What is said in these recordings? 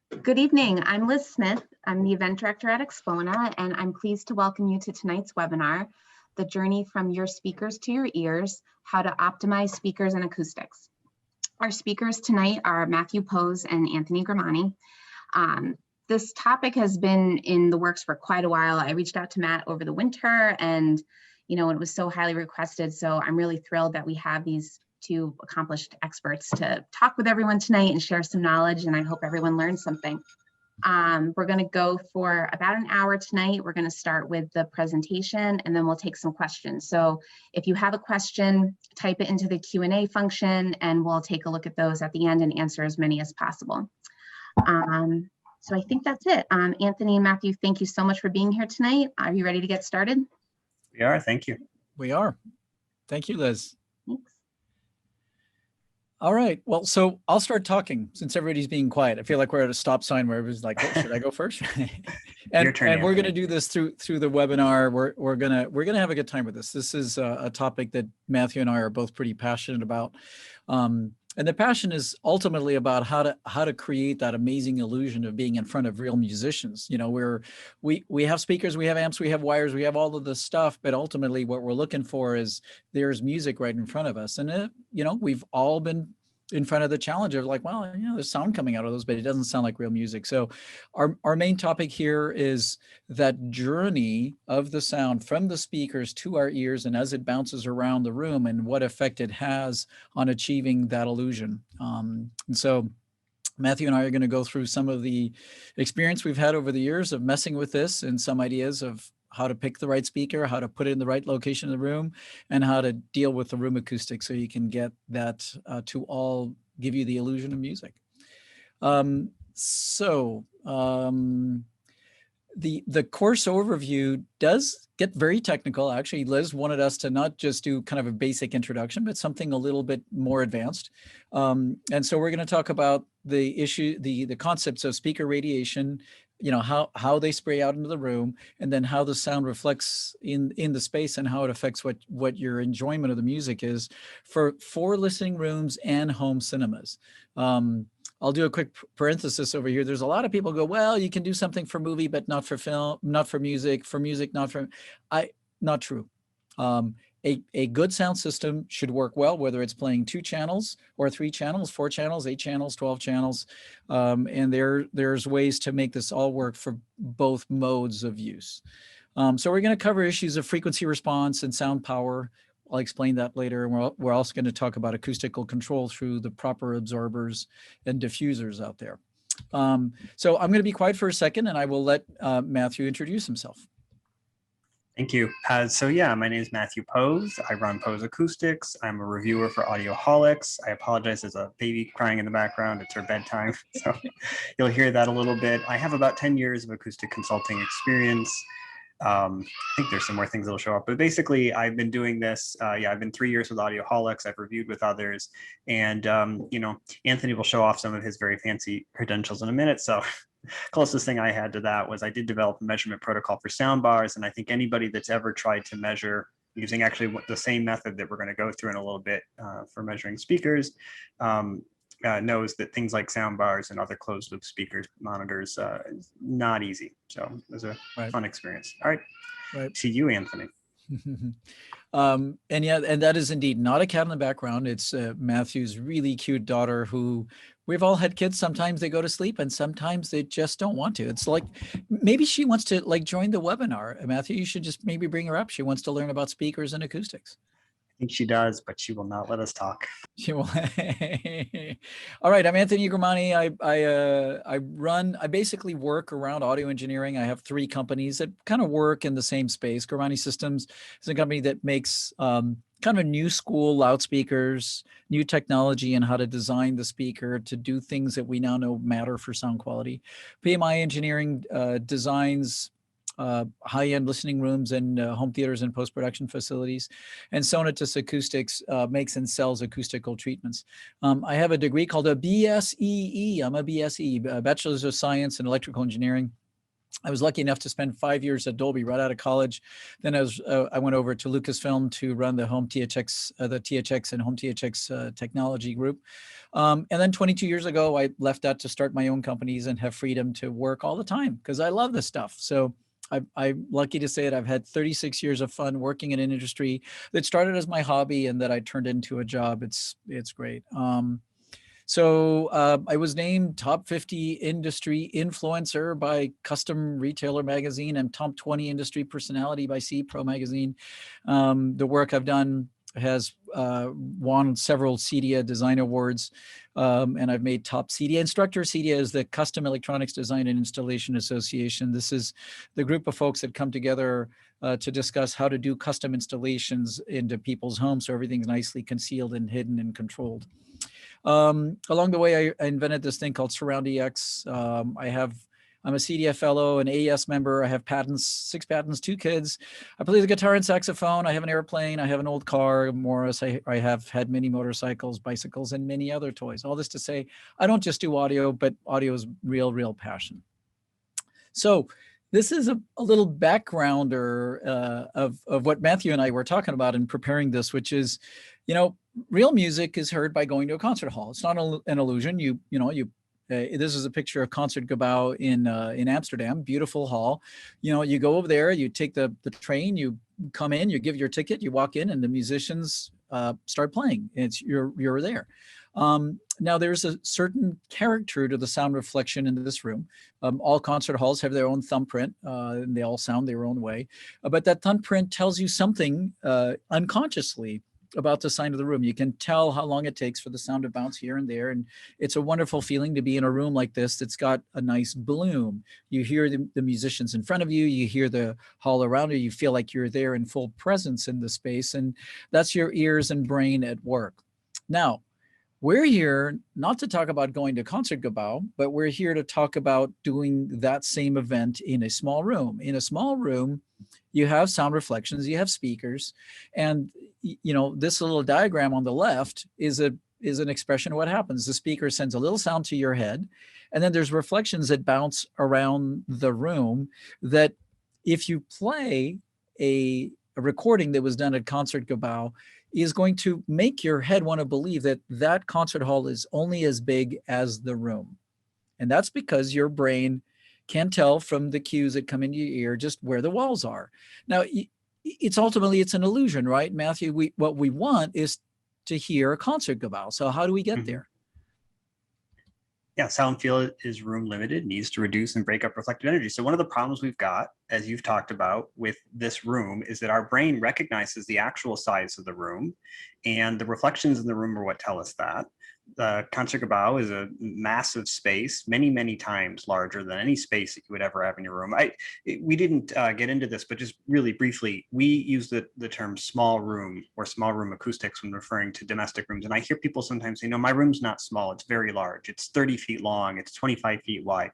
Good evening. I'm Liz Smith. I'm the event director at Expona, and I'm pleased to welcome you to tonight's webinar, The Journey from Your Speakers to Your Ears, How to Optimize Speakers and Acoustics. Our speakers tonight are Matthew Pose and Anthony Gramani. This topic has been in the works for quite a while. I reached out to Matt over the winter and, it was so highly requested. So I'm really thrilled that we have these two accomplished experts to talk with everyone tonight and share some knowledge, and I hope everyone learns something. We're going to go for about an hour tonight. We're going to start with the presentation and then we'll take some questions. So if you have a question, type it into the Q&A function and we'll take a look at those at the end and answer as many as possible. So I think that's it. Anthony and Matthew, thank you so much for being here tonight. Are you ready to get started? We are, thank you. We are. Thank you, Liz. Thanks. All right, well, so I'll start talking since everybody's being quiet. I feel like we're at a stop sign where everybody's like, oh, should I go first? and we're going to do this through the webinar. We're gonna have a good time with this. This is a topic that Matthew and I are both pretty passionate about. And the passion is ultimately about how to create that amazing illusion of being in front of real musicians. We have speakers, we have amps, we have wires, we have all of this stuff, but ultimately what we're looking for is there's music right in front of us. And we've all been in front of the challenge of like, well, there's sound coming out of those, but it doesn't sound like real music. So our main topic here is that journey of the sound from the speakers to our ears and as it bounces around the room and what effect it has on achieving that illusion. And so Matthew and I are going to go through some of the experience we've had over the years of messing with this and some ideas of how to pick the right speaker, how to put it in the right location in the room, and how to deal with the room acoustics so you can get that to all give you the illusion of music. The course overview does get very technical. Actually, Liz wanted us to not just do kind of a basic introduction, but something a little bit more advanced. And so we're going to talk about the concepts of speaker radiation, how they spray out into the room, and then how the sound reflects in the space and how it affects what your enjoyment of the music is for listening rooms and home cinemas. I'll do a quick parenthesis over here. There's a lot of people go, well, you can do something for movie, but not for film, not for music, not for, not true. A good sound system should work well, whether it's playing 2 channels or 3 channels, 4 channels, 8 channels, 12 channels. And there's ways to make this all work for both modes of use. So we're going to cover issues of frequency response and sound power. I'll explain that later. And we're also going to talk about acoustical control through the proper absorbers and diffusers out there. So I'm going to be quiet for a second and I will let Matthew introduce himself. Thank you. So yeah, my name is Matthew Pose. I run Pose Acoustics. I'm a reviewer for Audioholics. I apologize, there's a baby crying in the background. It's her bedtime, so you'll hear that a little bit. I have about 10 years of acoustic consulting experience. I think there's some more things that'll show up, but basically I've been doing this. I've been 3 years with Audioholics. I've reviewed with others, and Anthony will show off some of his very fancy credentials in a minute. So closest thing I had to that was I did develop a measurement protocol for sound bars, and I think anybody that's ever tried to measure using actually the same method that we're going to go through in a little bit for measuring speakers knows that things like sound bars and other closed loop speakers monitors is not easy. So it was a fun experience. All right. See you, Anthony. And that is indeed not a cat in the background. It's Matthew's really cute daughter who we've all had kids. Sometimes they go to sleep and sometimes they just don't want to. It's like, maybe she wants to join the webinar. Matthew, you should just maybe bring her up. She wants to learn about speakers and acoustics. I think she does, but she will not let us talk. She will. All right, I'm Anthony Gramani. I basically work around audio engineering. I have 3 companies that kind of work in the same space. Gramani Systems is a company that makes kind of a new school loudspeakers, new technology and how to design the speaker to do things that we now know matter for sound quality. PMI Engineering designs high-end listening rooms and home theaters and post-production facilities. And Sonatus Acoustics makes and sells acoustical treatments. I have a degree called a BSEE. I'm a BSE, Bachelor's of Science in Electrical Engineering. I was lucky enough to spend 5 years at Dolby right out of college. Then I went over to Lucasfilm to run the home THX, the THX and home THX technology group. And then 22 years ago, I left that to start my own companies and have freedom to work all the time because I love this stuff. So I'm lucky to say that I've had 36 years of fun working in an industry that started as my hobby and that I turned into a job. It's great. So I was named top 50 industry influencer by Custom Retailer magazine and top 20 industry personality by CPro magazine. The work I've done has won several CEDIA design awards, and I've made top CEDIA instructor. CEDIA is the Custom Electronics Design and Installation Association. This is the group of folks that come together to discuss how to do custom installations into people's homes so everything's nicely concealed and hidden and controlled. Along the way, I invented this thing called Surround EX. I'm a CDF fellow, an AES member. I have patents, 6 patents, 2 kids. I play the guitar and saxophone. I have an airplane. I have an old car, Morris. I have had many motorcycles, bicycles, and many other toys. All this to say, I don't just do audio, but audio is real passion. So this is a little backgrounder of what Matthew and I were talking about in preparing this, which is, real music is heard by going to a concert hall. It's not an illusion. This is a picture of Concertgebouw in Amsterdam, beautiful hall. You go over there, you take the train, you come in, you give your ticket, you walk in, and the musicians start playing. You're there. Now there's a certain character to the sound reflection in this room. All concert halls have their own thumbprint, and they all sound their own way. But that thumbprint tells you something unconsciously about the sound of the room. You can tell how long it takes for the sound to bounce here and there. And it's a wonderful feeling to be in a room like this that's got a nice bloom. You hear the musicians in front of you, you hear the hall around you, you feel like you're there in full presence in the space. And that's your ears and brain at work. Now, we're here not to talk about going to Concertgebouw, but we're here to talk about doing that same event in a small room. In a small room, you have sound reflections, you have speakers, and this little diagram on the left is an expression of what happens. The speaker sends a little sound to your head, and then there's reflections that bounce around the room that if you play a recording that was done at Concertgebouw, is going to make your head want to believe that that concert hall is only as big as the room. And that's because your brain can tell from the cues that come into your ear just where the walls are. Now, it's an illusion, right, Matthew? What we want is to hear a Concertgebouw. So how do we get there? Yeah, sound field is room limited, needs to reduce and break up reflected energy. So one of the problems we've got, as you've talked about with this room, is that our brain recognizes the actual size of the room, and the reflections in the room are what tell us that. The Concertgebouw is a massive space, many times larger than any space that you would ever have in your room. We didn't get into this, but just really briefly, we use the term small room or small room acoustics when referring to domestic rooms. And I hear people sometimes say, no, my room's not small, it's very large. It's 30 feet long, it's 25 feet wide.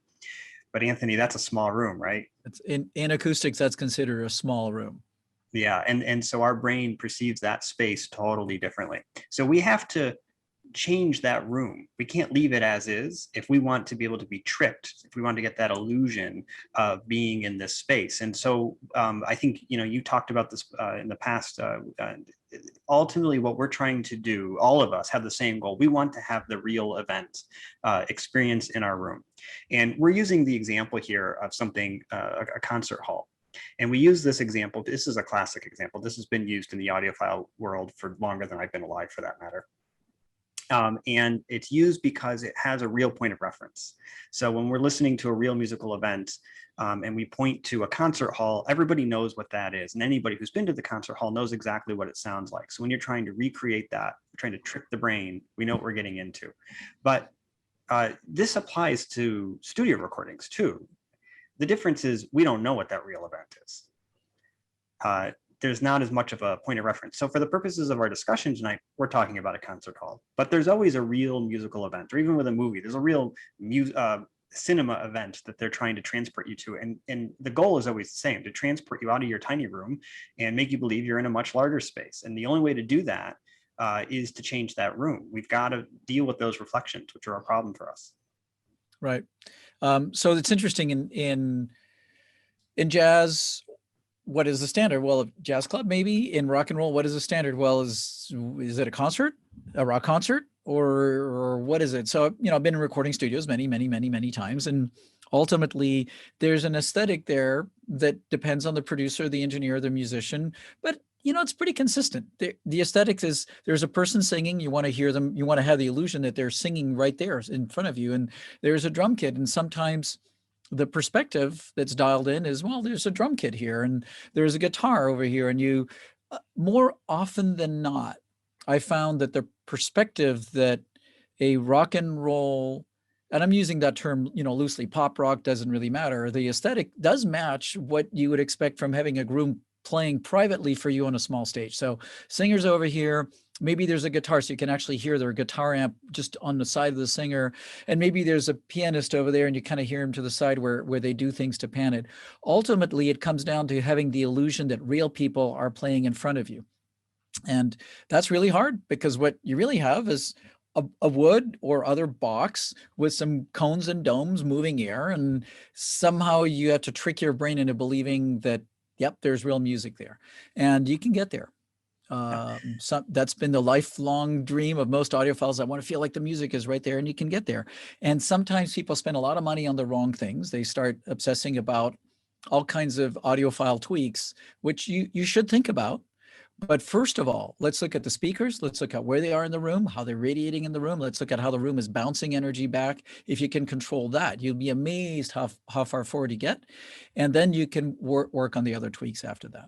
But Anthony, that's a small room, right? It's in acoustics, that's considered a small room. Yeah, and so our brain perceives that space totally differently. So we have to change that room. We can't leave it as is if we want to be able to be tricked, if we want to get that illusion of being in this space. And so I think, you talked about this in the past. Ultimately, what we're trying to do, all of us have the same goal. We want to have the real event experience in our room. And we're using the example here of something, a concert hall. And we use this example. This is a classic example. This has been used in the audiophile world for longer than I've been alive, for that matter. And it's used because it has a real point of reference. So when we're listening to a real musical event and we point to a concert hall, everybody knows what that is. And anybody who's been to the concert hall knows exactly what it sounds like. So when you're trying to recreate that, trying to trick the brain, we know what we're getting into. But this applies to studio recordings too. The difference is we don't know what that real event is. There's not as much of a point of reference. So for the purposes of our discussion tonight, we're talking about a concert hall, but there's always a real musical event, or even with a movie, there's a real cinema event that they're trying to transport you to. And the goal is always the same, to transport you out of your tiny room and make you believe you're in a much larger space. And the only way to do that is to change that room. We've got to deal with those reflections, which are a problem for us. Right. So it's interesting in In jazz, what is the standard? Well, a jazz club, maybe. In rock and roll, what is the standard? Well, is it a concert, a rock concert, or what is it? So, I've been in recording studios many times, and ultimately there's an aesthetic there that depends on the producer, the engineer, the musician, but it's pretty consistent. The aesthetics is there's a person singing, you want to hear them, you want to have the illusion that they're singing right there in front of you, and there's a drum kit, and sometimes the perspective that's dialed in is, well, there's a drum kit here and there's a guitar over here. And you, more often than not, I found that the perspective that a rock and roll, and I'm using that term, loosely, pop rock doesn't really matter. The aesthetic does match what you would expect from having a group playing privately for you on a small stage. So singers over here, maybe there's a guitar so you can actually hear their guitar amp just on the side of the singer. And maybe there's a pianist over there and you kind of hear him to the side where they do things to pan it. Ultimately, it comes down to having the illusion that real people are playing in front of you. And that's really hard because what you really have is a wood or other box with some cones and domes moving air. And somehow you have to trick your brain into believing that, yep, there's real music there. And you can get there. That's been the lifelong dream of most audiophiles. I want to feel like the music is right there, and you can get there. And sometimes people spend a lot of money on the wrong things. They start obsessing about all kinds of audiophile tweaks, which you should think about. But first of all, let's look at the speakers. Let's look at where they are in the room, how they're radiating in the room. Let's look at how the room is bouncing energy back. If you can control that, you'll be amazed how far forward you get. And then you can work on the other tweaks after that.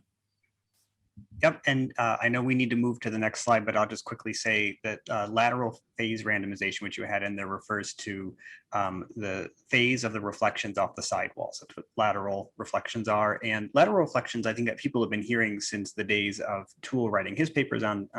Yep, and I know we need to move to the next slide, but I'll just quickly say that lateral phase randomization, which you had in there, refers to the phase of the reflections off the sidewalls. That's what lateral reflections are. And lateral reflections, I think that people have been hearing since the days of Toole writing his papers on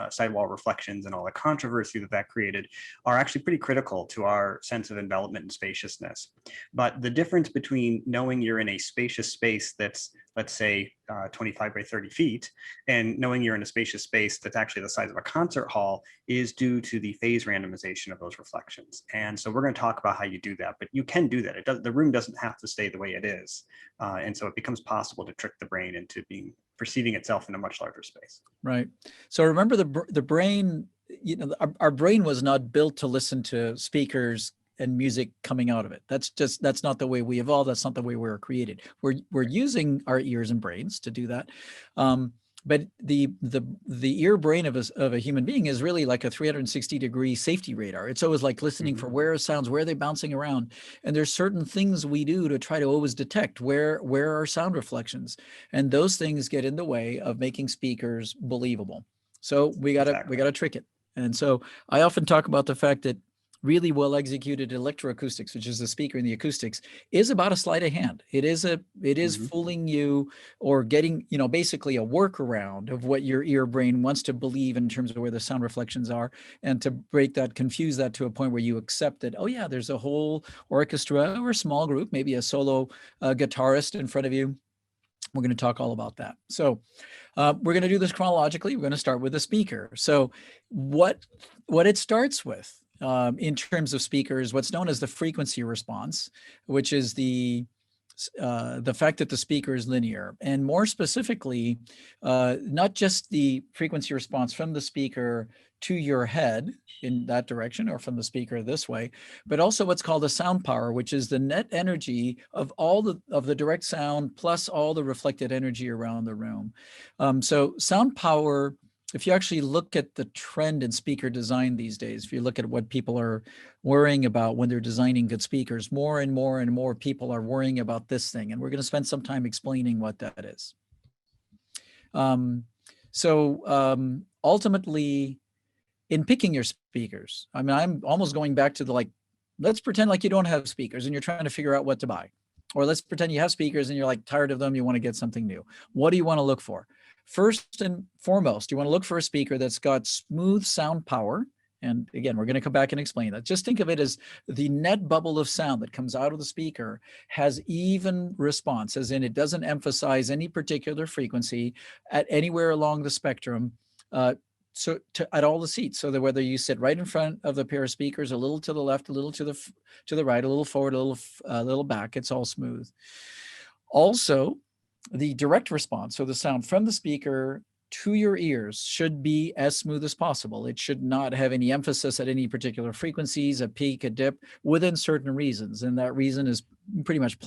sidewall reflections and all the controversy that created, are actually pretty critical to our sense of envelopment and spaciousness. But the difference between knowing you're in a spacious space that's, let's say, 25 by 30 feet, and knowing you're in a spacious space that's actually the size of a concert hall is due to the phase randomization of those reflections. And so we're going to talk about how you do that, but you can do that. The room doesn't have to stay the way it is. And so it becomes possible to trick the brain into perceiving itself in a much larger space. Right. So remember the brain, our brain was not built to listen to speakers and music coming out of it. That's not the way we evolved. That's not the way we were created. We're using our ears and brains to do that. But the ear brain of a human being is really like a 360-degree safety radar. It's always like listening for where are sounds, where are they bouncing around? And there's certain things we do to try to always detect where are sound reflections. And those things get in the way of making speakers believable. So we gotta trick it. And so I often talk about the fact that really well executed electroacoustics, which is the speaker in the acoustics, is about a sleight of hand. It is fooling you or getting, basically a workaround of what your ear brain wants to believe in terms of where the sound reflections are, and to confuse that to a point where you accept that, oh yeah, there's a whole orchestra or a small group, maybe a solo guitarist in front of you. We're going to talk all about that. So we're going to do this chronologically. We're going to start with the speaker. So what it starts with, in terms of speakers, what's known as the frequency response, which is the fact that the speaker is linear, and more specifically, not just the frequency response from the speaker to your head in that direction or from the speaker this way, but also what's called the sound power, which is the net energy of all the direct sound plus all the reflected energy around the room. So sound power, if you actually look at the trend in speaker design these days, if you look at what people are worrying about when they're designing good speakers, more and more and more people are worrying about this thing. And we're going to spend some time explaining what that is. Ultimately, in picking your speakers, I mean, I'm almost going back to let's pretend like you don't have speakers and you're trying to figure out what to buy. Or let's pretend you have speakers and you're like tired of them, you want to get something new. What do you want to look for? First and foremost, you want to look for a speaker that's got smooth sound power. And again, we're going to come back and explain that. Just think of it as the net bubble of sound that comes out of the speaker has even response, as in it doesn't emphasize any particular frequency at anywhere along the spectrum, at all the seats. So that whether you sit right in front of the pair of speakers, a little to the left, a little to the right, a little forward, a little back, it's all smooth. Also, the direct response, so the sound from the speaker to your ears, should be as smooth as possible. It should not have any emphasis at any particular frequencies, a peak, a dip, within certain reasons. And that reason is pretty much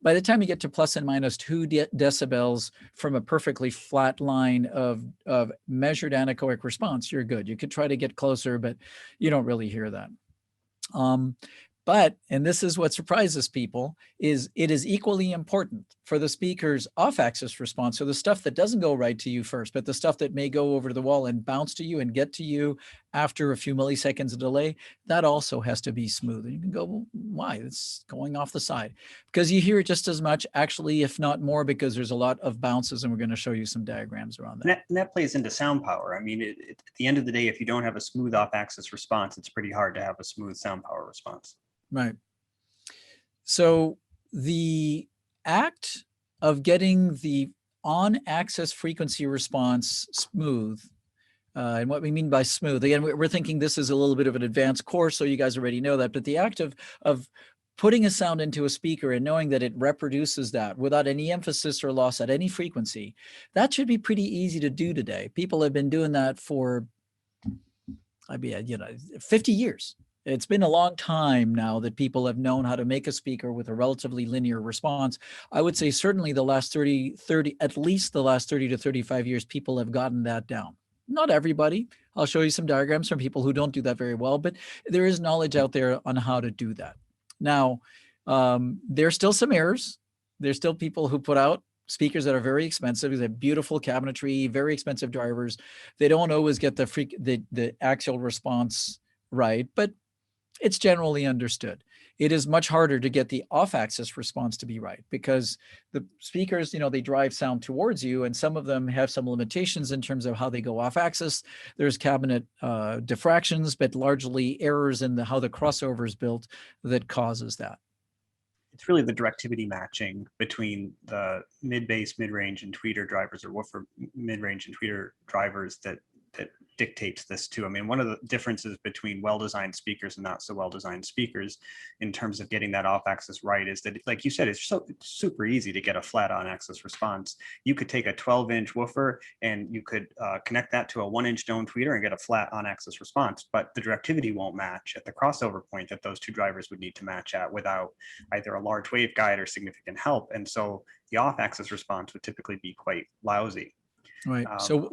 by the time you get to plus and minus 2 decibels from a perfectly flat line of measured anechoic response, you're good. You could try to get closer, but you don't really hear that. But, and this is what surprises people, is it is equally important for the speaker's off-axis response, so the stuff that doesn't go right to you first, but the stuff that may go over the wall and bounce to you and get to you after a few milliseconds of delay, that also has to be smooth. And you can go, well, why? It's going off the side. Because you hear it just as much, actually, if not more, because there's a lot of bounces, and we're going to show you some diagrams around that. And that plays into sound power. I mean, at the end of the day, if you don't have a smooth off-axis response, it's pretty hard to have a smooth sound power response. Right. So the act of getting the on-axis frequency response smooth, and what we mean by smooth, again, we're thinking this is a little bit of an advanced course, so you guys already know that, but the act of putting a sound into a speaker and knowing that it reproduces that without any emphasis or loss at any frequency, that should be pretty easy to do today. People have been doing that for, 50 years. It's been a long time now that people have known how to make a speaker with a relatively linear response. I would say certainly the last at least the last 30 to 35 years, people have gotten that down. Not everybody. I'll show you some diagrams from people who don't do that very well, but there is knowledge out there on how to do that. Now, there's still some errors. There's still people who put out speakers that are very expensive. They have beautiful cabinetry, very expensive drivers. They don't always get the axial response right, but it's generally understood. It is much harder to get the off-axis response to be right because the speakers, they drive sound towards you, and some of them have some limitations in terms of how they go off-axis. There's cabinet diffractions, but largely errors in how the crossover is built that causes that. It's really the directivity matching between the mid-bass, mid-range, and tweeter drivers, or woofer mid-range and tweeter drivers that dictates this too. I mean, one of the differences between well-designed speakers and not so well-designed speakers in terms of getting that off-axis right is that, like you said, it's super easy to get a flat on-axis response. You could take a 12-inch woofer and you could connect that to a 1-inch dome tweeter and get a flat on-axis response, but the directivity won't match at the crossover point that those two drivers would need to match at without either a large waveguide or significant help. And so the off-axis response would typically be quite lousy. Right. So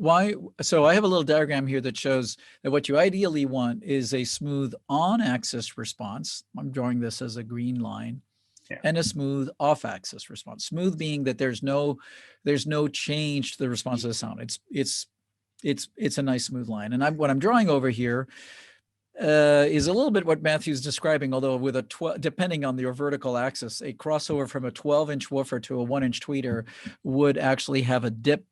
I have a little diagram here that shows that what you ideally want is a smooth on-axis response. I'm drawing this as a green line, and a smooth off-axis response. Smooth being that there's no change to the response of the sound. It's a nice smooth line. And what I'm drawing over here is a little bit what Matthew's describing, although with depending on your vertical axis, a crossover from a 12-inch woofer to a 1-inch tweeter would actually have a dip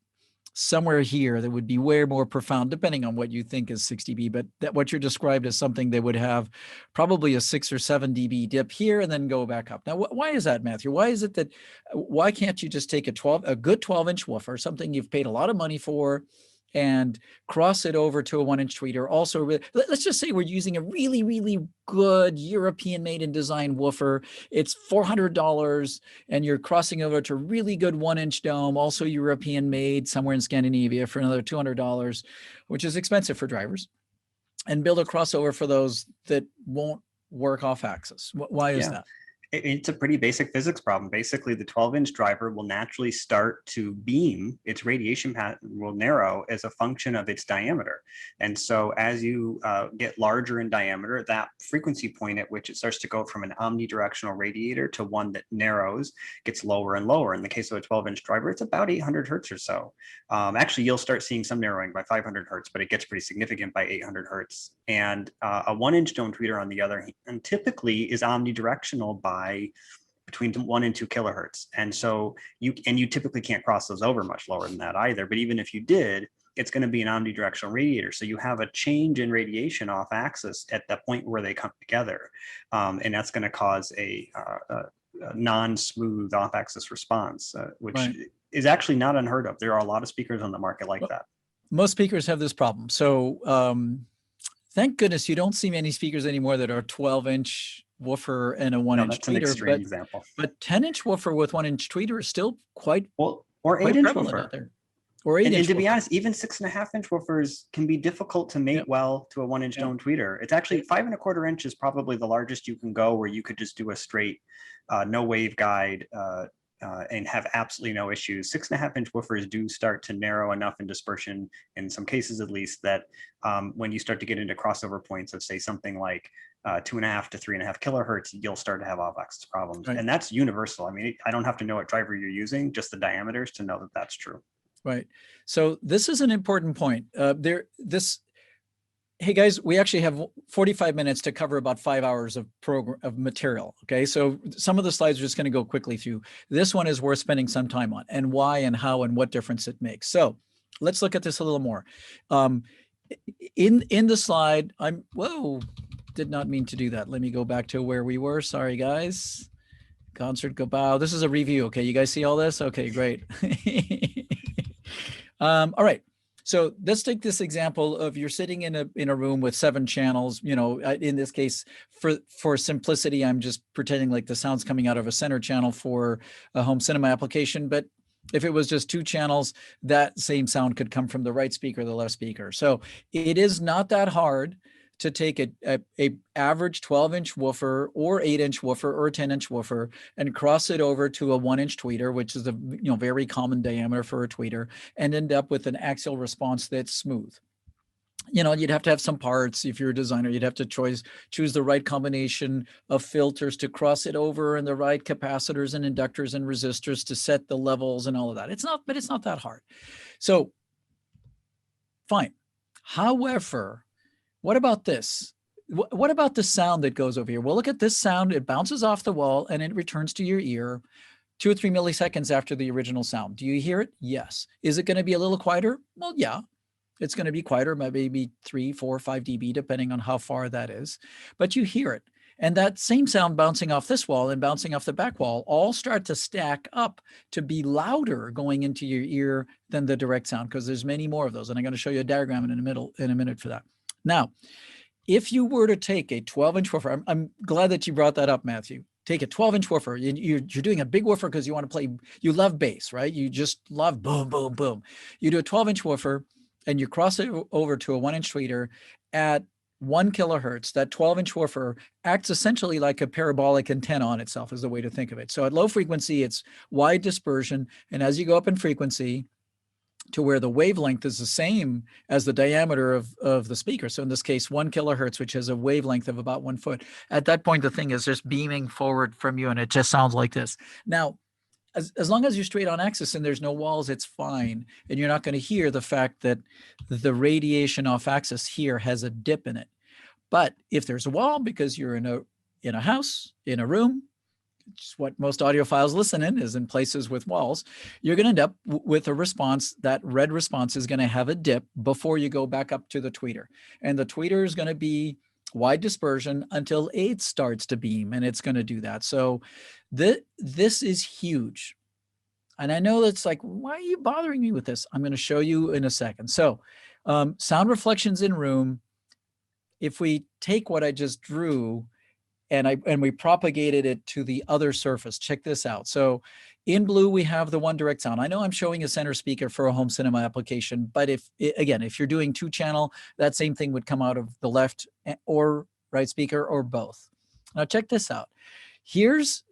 somewhere here that would be way more profound, depending on what you think is 6 dB, but what you're described as something they would have probably a 6 or 7 dB dip here and then go back up. Now, why is that, Matthew? Why is it that, why can't you just take a good 12-inch woofer, something you've paid a lot of money for, and cross it over to a 1-inch tweeter? Also, let's just say we're using a really, really good European made and designed woofer. It's $400, and you're crossing over to really good 1-inch dome, also European made somewhere in Scandinavia for another $200, which is expensive for drivers, and build a crossover for those that won't work off axis. Why is that? It's a pretty basic physics problem. Basically, the 12-inch driver will naturally start to beam. Its radiation pattern will narrow as a function of its diameter. And so as you get larger in diameter, that frequency point at which it starts to go from an omnidirectional radiator to one that narrows gets lower and lower. In the case of a 12-inch driver, it's about 800 hertz or so. Actually, you'll start seeing some narrowing by 500 hertz, but it gets pretty significant by 800 hertz. And a 1-inch dome tweeter, on the other hand, typically is omnidirectional by between 1 and 2 kilohertz. And so you typically can't cross those over much lower than that either. But even if you did, it's going to be an omnidirectional radiator. So you have a change in radiation off axis at the point where they come together. And that's going to cause a non-smooth off axis response, which is actually not unheard of. There are a lot of speakers on the market like that. Most speakers have this problem. So thank goodness you don't see many speakers anymore that are 12-inch woofer and a No, 1-inch that's an tweeter, extreme example. but 10-inch woofer with 1-inch tweeter is still quite Well, or quite 8-inch prevalent woofer. out there. Or 8-inch And to be woofer. honest, even 6.5-inch woofers can be difficult to mate Yep. well to a 1-inch Yep. dome tweeter. It's actually 5 1/4 inch is probably the largest you can go, where you could just do a straight no wave guide and have absolutely no issues. 6.5-inch woofers do start to narrow enough in dispersion, in some cases at least, that when you start to get into crossover points of, say, something like 2.5 to 3.5 kilohertz, you'll start to have off-axis problems. Right. And that's universal. I mean, I don't have to know what driver you're using, just the diameters to know that that's true. Right. So this is an important point. Hey guys, we actually have 45 minutes to cover about 5 hours of material. Okay, so some of the slides are just going to go quickly through. This one is worth spending some time on, and why and how and what difference it makes. So let's look at this a little more. In the slide, did not mean to do that. Let me go back to where we were. Sorry guys. Concert go bow. This is a review. Okay, you guys see all this? Okay, great. All right. So let's take this example of you're sitting in a room with 7 channels. You know, in this case, for simplicity, I'm just pretending like the sound's coming out of a center channel for a home cinema application. But if it was just 2 channels, that same sound could come from the right speaker or the left speaker. So it is not that hard to take a average 12-inch woofer or 8-inch woofer or 10-inch woofer and cross it over to a 1-inch tweeter, which is a very common diameter for a tweeter, and end up with an axial response that's smooth. You'd have to have some parts. If you're a designer, you'd have to choose the right combination of filters to cross it over, and the right capacitors and inductors and resistors to set the levels and all of that. It's not that hard. So fine. However, what about this? What about the sound that goes over here? Well, look at this sound. It bounces off the wall and it returns to your ear 2 or 3 milliseconds after the original sound. Do you hear it? Yes. Is it going to be a little quieter? Well, yeah. It's going to be quieter, maybe 3, 4, 5 dB, depending on how far that is. But you hear it. And that same sound bouncing off this wall and bouncing off the back wall all start to stack up to be louder going into your ear than the direct sound, because there's many more of those. And I'm going to show you a diagram in a minute for that. Now, if you were to take a 12-inch woofer, I'm glad that you brought that up, Matthew. Take a 12-inch woofer. You're doing a big woofer because you want to play, you love bass, right? You just love boom, boom, boom. You do a 12-inch woofer and you cross it over to a 1-inch tweeter at 1 kilohertz. That 12-inch woofer acts essentially like a parabolic antenna on itself, is the way to think of it. So at low frequency, it's wide dispersion. And as you go up in frequency, to where the wavelength is the same as the diameter of the speaker. So in this case, 1 kilohertz, which has a wavelength of about 1 foot. At that point, the thing is just beaming forward from you, and it just sounds like this. Now, as long as you're straight on axis and there's no walls, it's fine. And you're not going to hear the fact that the radiation off axis here has a dip in it. But if there's a wall, because you're in a house, in a room, which is what most audiophiles listen in, is in places with walls, you're going to end up with a response. That red response is going to have a dip before you go back up to the tweeter. And the tweeter is going to be wide dispersion until 8 starts to beam, and it's going to do that. So this is huge. And I know that's like, why are you bothering me with this? I'm going to show you in a second. So sound reflections in room, if we take what I just drew and we propagated it to the other surface. Check this out. So in blue, we have the one direct sound. I know I'm showing a center speaker for a home cinema application, but if you're doing 2-channel, that same thing would come out of the left or right speaker or both. Now check this out. Here's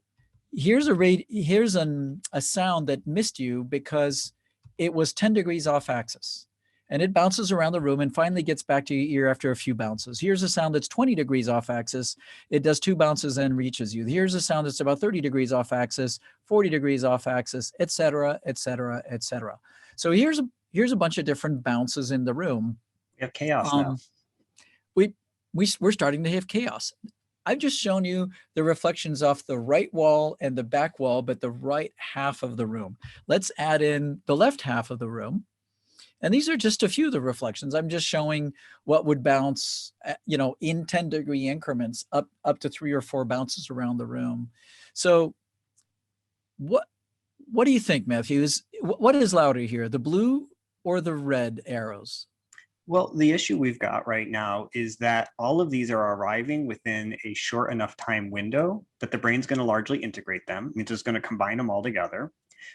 a sound that missed you because it was 10 degrees off axis. And it bounces around the room and finally gets back to your ear after a few bounces. Here's a sound that's 20 degrees off axis. It does 2 bounces and reaches you. Here's a sound that's about 30 degrees off axis, 40 degrees off axis, et cetera, et cetera, et cetera. So here's a bunch of different bounces in the room. We have chaos now. We're starting to have chaos. I've just shown you the reflections off the right wall and the back wall, but the right half of the room. Let's add in the left half of the room. And these are just a few of the reflections. I'm just showing what would bounce, in 10-degree increments up to 3 or 4 bounces around the room. So what do you think, Matthew? What is louder here, the blue or the red arrows? Well, the issue we've got right now is that all of these are arriving within a short enough time window that the brain's going to largely integrate them. It means it's going to combine them all together.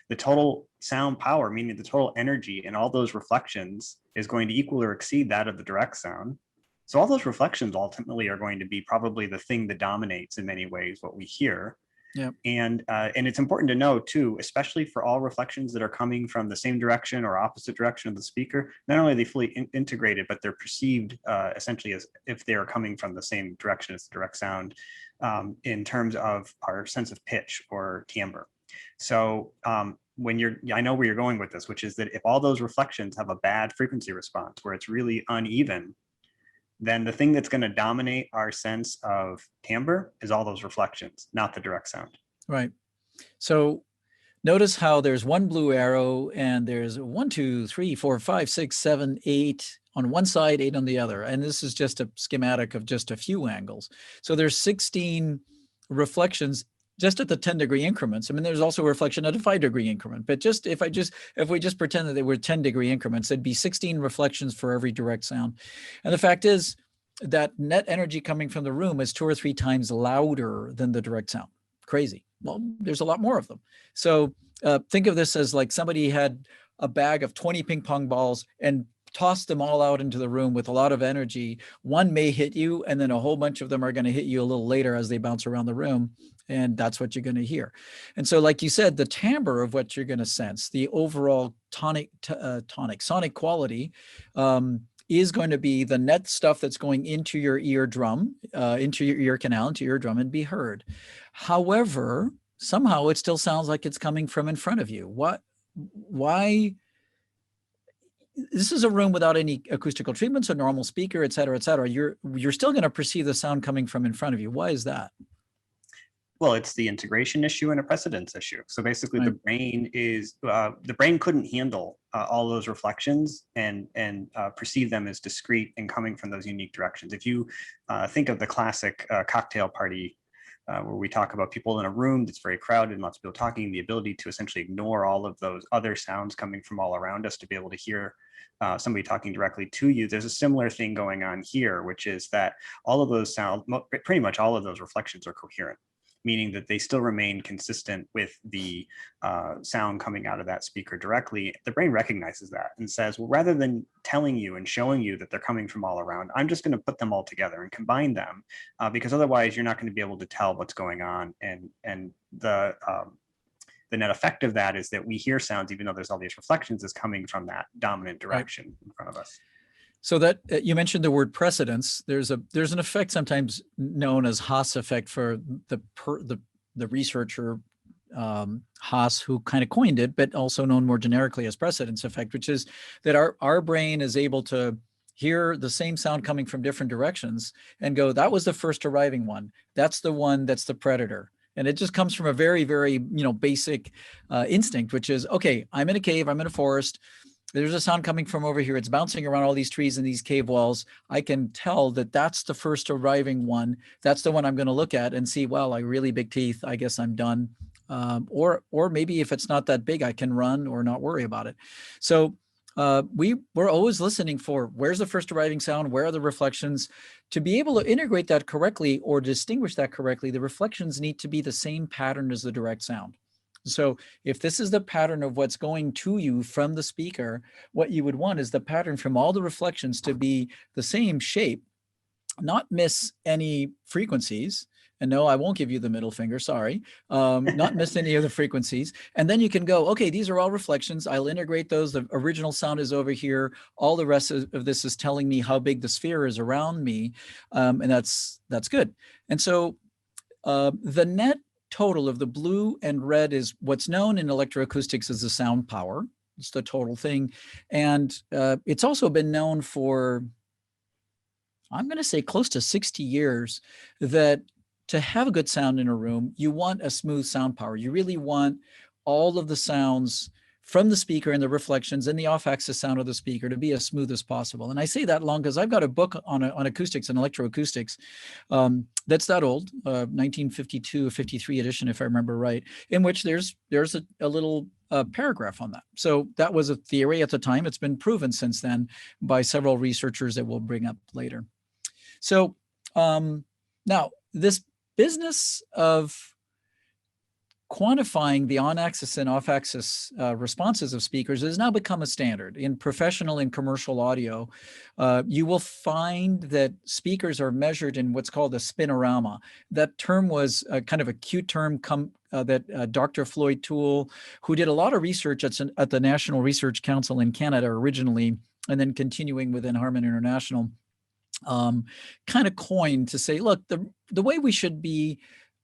The total sound power, meaning the total energy in all those reflections, is going to equal or exceed that of the direct sound. So all those reflections ultimately are going to be probably the thing that dominates in many ways what we hear. Yeah. And it's important to know too, especially for all reflections that are coming from the same direction or opposite direction of the speaker, not only are they fully integrated, but they're perceived essentially as if they are coming from the same direction as the direct sound in terms of our sense of pitch or timbre. So I know where you're going with this, which is that if all those reflections have a bad frequency response where it's really uneven, then the thing that's going to dominate our sense of timbre is all those reflections, not the direct sound. Right. So notice how there's one blue arrow and there's 1, 2, 3, 4, 5, 6, 7, 8 on one side, 8 on the other. And this is just a schematic of just a few angles. So there's 16 reflections just at the 10-degree increments. I mean, there's also a reflection at a 5-degree increment, but just if we just pretend that they were 10-degree increments, there'd be 16 reflections for every direct sound. And the fact is that net energy coming from the room is 2 or 3 times louder than the direct sound. Crazy. Well, there's a lot more of them. So think of this as like somebody had a bag of 20 ping pong balls and tossed them all out into the room with a lot of energy. One may hit you, and then a whole bunch of them are going to hit you a little later as they bounce around the room. And that's what you're going to hear. And so, like you said, the timbre of what you're going to sense, the overall sonic quality is going to be the net stuff that's going into your eardrum, into your ear canal, into your eardrum, and be heard. However, somehow it still sounds like it's coming from in front of you. Why? This is a room without any acoustical treatments, a normal speaker, et cetera, et cetera. You're still going to perceive the sound coming from in front of you. Why is that? Well, it's the integration issue and a precedence issue. So basically, right. The brain couldn't handle all those reflections and perceive them as discrete and coming from those unique directions. If you think of the classic cocktail party where we talk about people in a room that's very crowded and lots of people talking, the ability to essentially ignore all of those other sounds coming from all around us to be able to hear somebody talking directly to you. There's a similar thing going on here, which is that all of those sounds, pretty much all of those reflections are coherent, meaning that they still remain consistent with the sound coming out of that speaker directly. The brain recognizes that and says, well, rather than telling you and showing you that they're coming from all around, I'm just going to put them all together and combine them because otherwise you're not going to be able to tell what's going on. And the net effect of that is that we hear sounds, even though there's all these reflections, is coming from that dominant direction in front of us. So that you mentioned the word precedence. There's an effect sometimes known as Haas effect for the researcher Haas, who kind of coined it, but also known more generically as precedence effect, which is that our brain is able to hear the same sound coming from different directions and go, that was the first arriving one. That's the one that's the predator. And it just comes from a very, very basic instinct, which is, okay, I'm in a cave, I'm in a forest. There's a sound coming from over here. It's bouncing around all these trees and these cave walls. I can tell that that's the first arriving one. That's the one I'm going to look at and see, well, like really big teeth, I guess I'm done. Or maybe if it's not that big, I can run or not worry about it. So we're always listening for where's the first arriving sound? Where are the reflections? To be able to integrate that correctly or distinguish that correctly, the reflections need to be the same pattern as the direct sound. So if this is the pattern of what's going to you from the speaker, what you would want is the pattern from all the reflections to be the same shape, not miss any frequencies. And no, I won't give you the middle finger, sorry. Not miss any of the frequencies. And then you can go, okay, these are all reflections. I'll integrate those. The original sound is over here. All the rest of this is telling me how big the sphere is around me. And that's good. And so the net total of the blue and red is what's known in electroacoustics as the sound power. It's the total thing. And it's also been known for, I'm going to say close to 60 years, that to have a good sound in a room, you want a smooth sound power. You really want all of the sounds from the speaker and the reflections and the off-axis sound of the speaker to be as smooth as possible. And I say that long because I've got a book on acoustics and electroacoustics that's that old, 1952, 53 edition, if I remember right, in which there's a little paragraph on that. So that was a theory at the time. It's been proven since then by several researchers that we'll bring up later. So now this business of quantifying the on-axis and off-axis responses of speakers has now become a standard. In professional and commercial audio, you will find that speakers are measured in what's called a spinorama. That term was kind of a cute term that Dr. Floyd Toole, who did a lot of research at the National Research Council in Canada originally, and then continuing within Harman International, kind of coined to say, look, the way we should be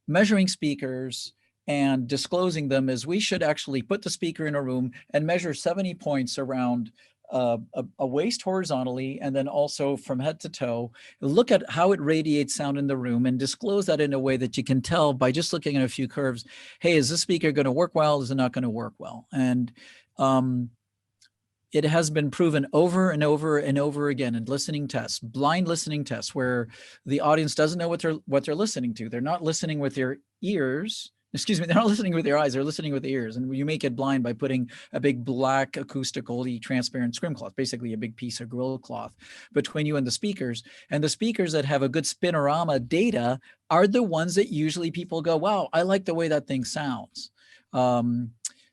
measuring speakers and disclosing them is we should actually put the speaker in a room and measure 70 points around a waist horizontally, and then also from head to toe, look at how it radiates sound in the room and disclose that in a way that you can tell by just looking at a few curves, hey, is this speaker going to work well? Is it not going to work well? And it has been proven over and over and over again in listening tests, blind listening tests, where the audience doesn't know what they're listening to. They're not listening with their ears. Excuse me, they're not listening with their eyes, they're listening with their ears. And you make it blind by putting a big black acoustically transparent scrim cloth, basically a big piece of grill cloth between you and the speakers. And the speakers that have a good Spinorama data are the ones that usually people go, wow, I like the way that thing sounds.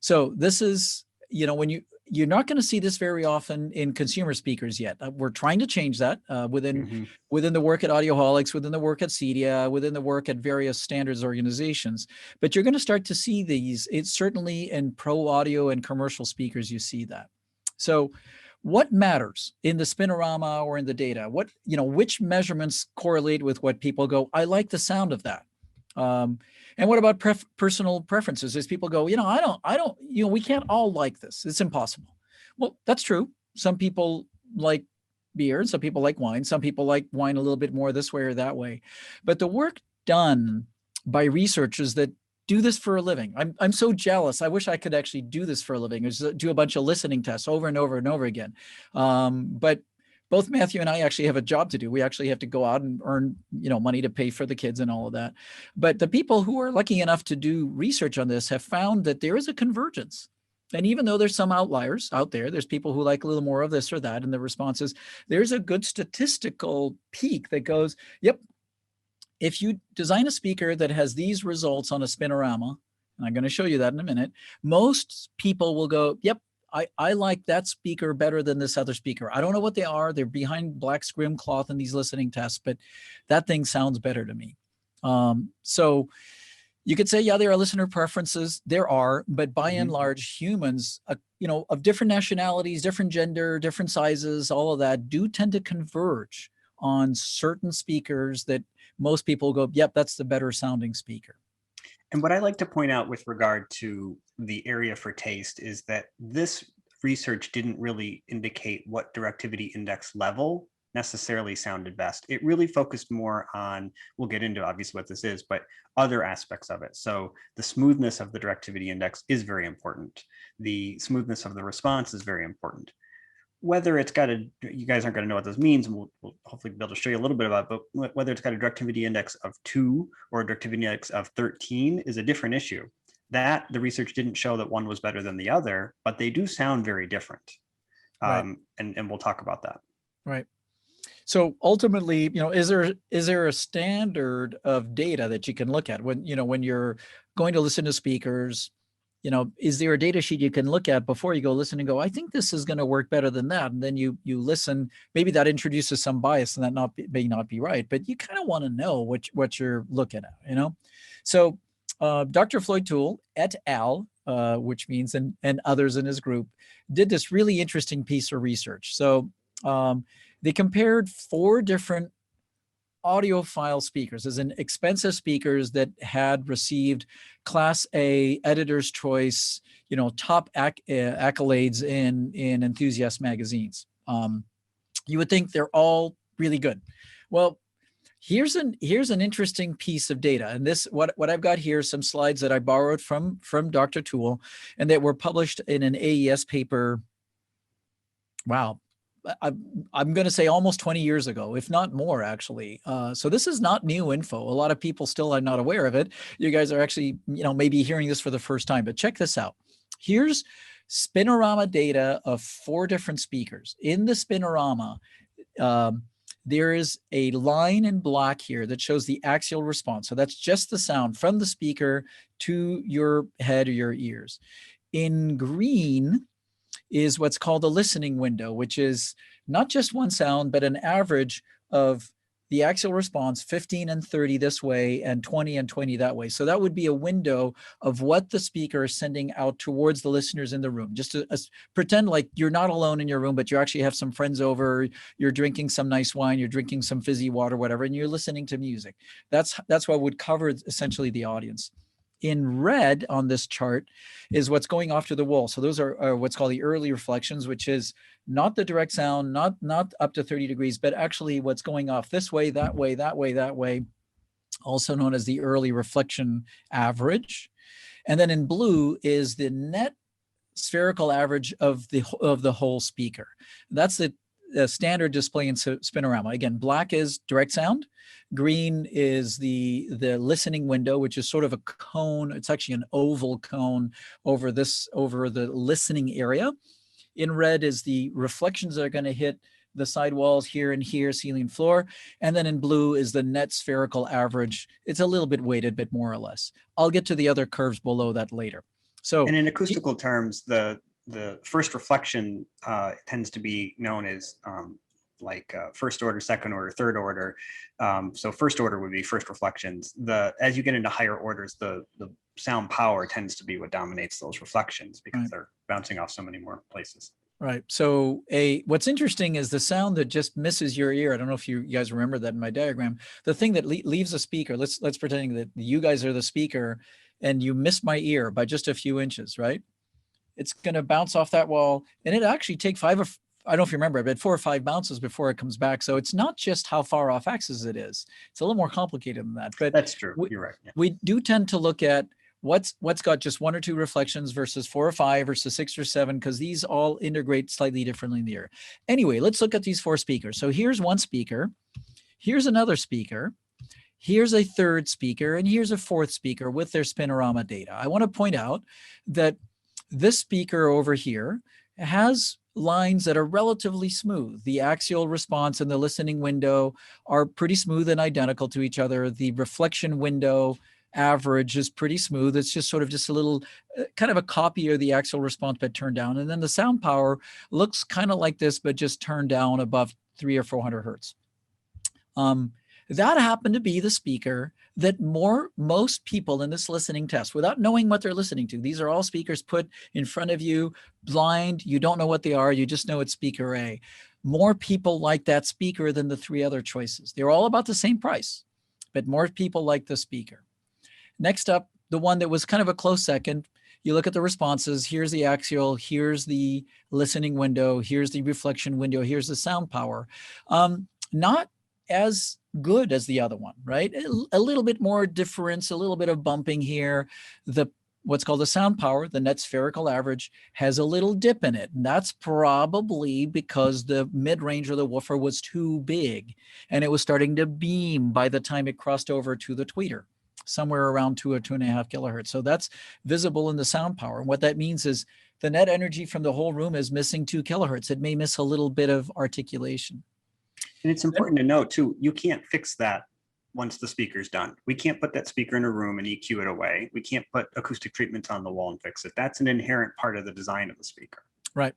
So this is, when you're not going to see this very often in consumer speakers yet. We're trying to change that within the work at Audioholics, within the work at CEDIA, within the work at various standards organizations. But you're going to start to see these. It's certainly in pro audio and commercial speakers, you see that. So what matters in the Spinorama or in the data? Which measurements correlate with what people go, I like the sound of that. And what about personal preferences? As people go, I don't, we can't all like this. It's impossible. Well, that's true. Some people like beer, some people like wine, some people like wine a little bit more this way or that way. But the work done by researchers that do this for a living, I'm so jealous. I wish I could actually do this for a living, is do a bunch of listening tests over and over and over again. But both Matthew and I actually have a job to do. We actually have to go out and earn, money to pay for the kids and all of that. But the people who are lucky enough to do research on this have found that there is a convergence. And even though there's some outliers out there, there's people who like a little more of this or that in the responses, there's a good statistical peak that goes, yep, if you design a speaker that has these results on a Spinorama, and I'm going to show you that in a minute, most people will go, yep, I like that speaker better than this other speaker. I don't know what they are. They're behind black scrim cloth in these listening tests, but that thing sounds better to me. So you could say, yeah, there are listener preferences. There are, but by and large, humans, of different nationalities, different gender, different sizes, all of that do tend to converge on certain speakers that most people go, yep, that's the better sounding speaker. And what I like to point out with regard to the area for taste is that this research didn't really indicate what directivity index level necessarily sounded best. It really focused more on, we'll get into obviously what this is, but other aspects of it. So the smoothness of the directivity index is very important. The smoothness of the response is very important. Whether it's got you guys aren't going to know what this means, and we'll hopefully be able to show you a little bit about it, but whether it's got a directivity index of 2 or a directivity index of 13 is a different issue. That the research didn't show that one was better than the other, but they do sound very different. Right. And we'll talk about that. Right. So ultimately, is there a standard of data that you can look at when you're going to listen to speakers? Is there a data sheet you can look at before you go listen and go, I think this is going to work better than that. And then you listen, maybe that introduces some bias and that may not be right, but you kind of want to know what you're looking at, So Dr. Floyd Toole et al., which means and others in his group, did this really interesting piece of research. So they compared 4 different audiophile speakers, as in expensive speakers that had received Class A Editor's Choice, top accolades in enthusiast magazines. You would think they're all really good. Well, Here's an interesting piece of data. And this, what I've got here, some slides that I borrowed from Dr. Toole and that were published in an AES paper. Wow. I'm going to say almost 20 years ago, if not more, actually. So this is not new info. A lot of people still are not aware of it. You guys are actually, maybe hearing this for the first time, but check this out. Here's Spinorama data of 4 different speakers. In the Spinorama, there is a line in black here that shows the axial response. So that's just the sound from the speaker to your head or your ears. In green is what's called a listening window, which is not just one sound, but an average of the axial response, 15 and 30 this way and 20 and 20 that way. So that would be a window of what the speaker is sending out towards the listeners in the room. Just to pretend like you're not alone in your room, but you actually have some friends over, you're drinking some nice wine, you're drinking some fizzy water, whatever, and you're listening to music. That's what would cover essentially the audience. In red on this chart is what's going off to the wall. So those are what's called the early reflections, which is not the direct sound, not up to 30 degrees, but actually what's going off this way, that way, that way, that way, also known as the early reflection average. And then in blue is the net spherical average of the whole speaker. That's the standard display in Spinorama. Again, black is direct sound. Green is the listening window, which is sort of a cone. It's actually an oval cone over the listening area. In red is the reflections that are going to hit the side walls here and here, ceiling, floor. And then in blue is the net spherical average. It's a little bit weighted, but more or less. I'll get to the other curves below that later. So, and in acoustical terms, the first reflection tends to be known as first order, second order, third order. So first order would be first reflections. As you get into higher orders, the sound power tends to be what dominates those reflections because they're bouncing off so many more places. Right. So what's interesting is the sound that just misses your ear. I don't know if you guys remember that in my diagram. The thing that leaves a speaker, let's pretend that you guys are the speaker and you miss my ear by just a few inches, right? It's going to bounce off that wall, and it actually take I don't know if you remember, but 4 or 5 bounces before it comes back. So it's not just how far off axis it is. It's a little more complicated than that. But that's true. You're right. Yeah. We do tend to look at what's got just 1 or 2 reflections versus 4 or 5 versus 6 or 7, because these all integrate slightly differently in the ear. Anyway, let's look at these 4 speakers. So here's one speaker. Here's another speaker. Here's a third speaker, and here's a fourth speaker with their Spinorama data. I want to point out that this speaker over here has lines that are relatively smooth. The axial response and the listening window are pretty smooth and identical to each other. The reflection window average is pretty smooth. It's just sort of just a little kind of a copy of the axial response, but turned down. And then the sound power looks kind of like this, but just turned down above 300 or 400 hertz. That happened to be the speaker that most people in this listening test, without knowing what they're listening to, these are all speakers put in front of you, blind, you don't know what they are, you just know it's speaker A. More people like that speaker than the 3 other choices. They're all about the same price, but more people like the speaker. Next up, the one that was kind of a close second, you look at the responses, here's the axial, here's the listening window, here's the reflection window, here's the sound power. Not as good as the other one, right? A little bit more difference, a little bit of bumping here. What's called the sound power, the net spherical average, has a little dip in it. And that's probably because the mid-range or the woofer was too big and it was starting to beam by the time it crossed over to the tweeter, somewhere around 2 or 2.5 kilohertz. So that's visible in the sound power. And what that means is the net energy from the whole room is missing 2 kilohertz. It may miss a little bit of articulation. And it's important to note too, you can't fix that once the speaker's done. We can't put that speaker in a room and EQ it away. We can't put acoustic treatments on the wall and fix it. That's an inherent part of the design of the speaker. Right.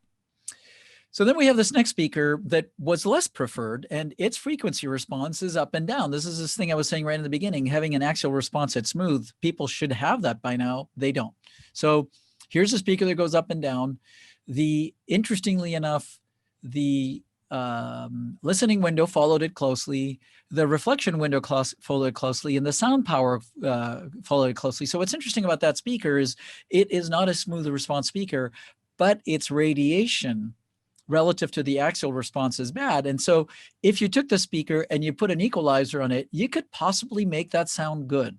So then we have this next speaker that was less preferred, and its frequency response is up and down. This is this thing I was saying right in the beginning, having an axial response that's smooth. People should have that by now. They don't. So here's a speaker that goes up and down. Interestingly enough, the listening window followed it closely. The reflection window followed it closely, and the sound power followed it closely. So what's interesting about that speaker is it is not a smooth response speaker, but its radiation relative to the axial response is bad. And so if you took the speaker and you put an equalizer on it, you could possibly make that sound good,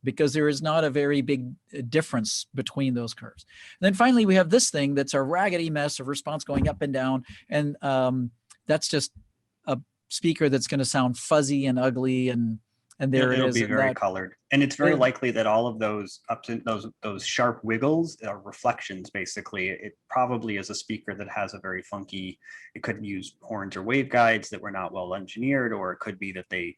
because there is not a very big difference between those curves. And then finally, we have this thing that's a raggedy mess of response going up and down. And that's just a speaker that's going to sound fuzzy and ugly, and there it is. It'll be very colored. And it's very likely that all of those those sharp wiggles are reflections, basically. It probably is a speaker that has a very funky, it could use horns or waveguides that were not well engineered, or it could be that they,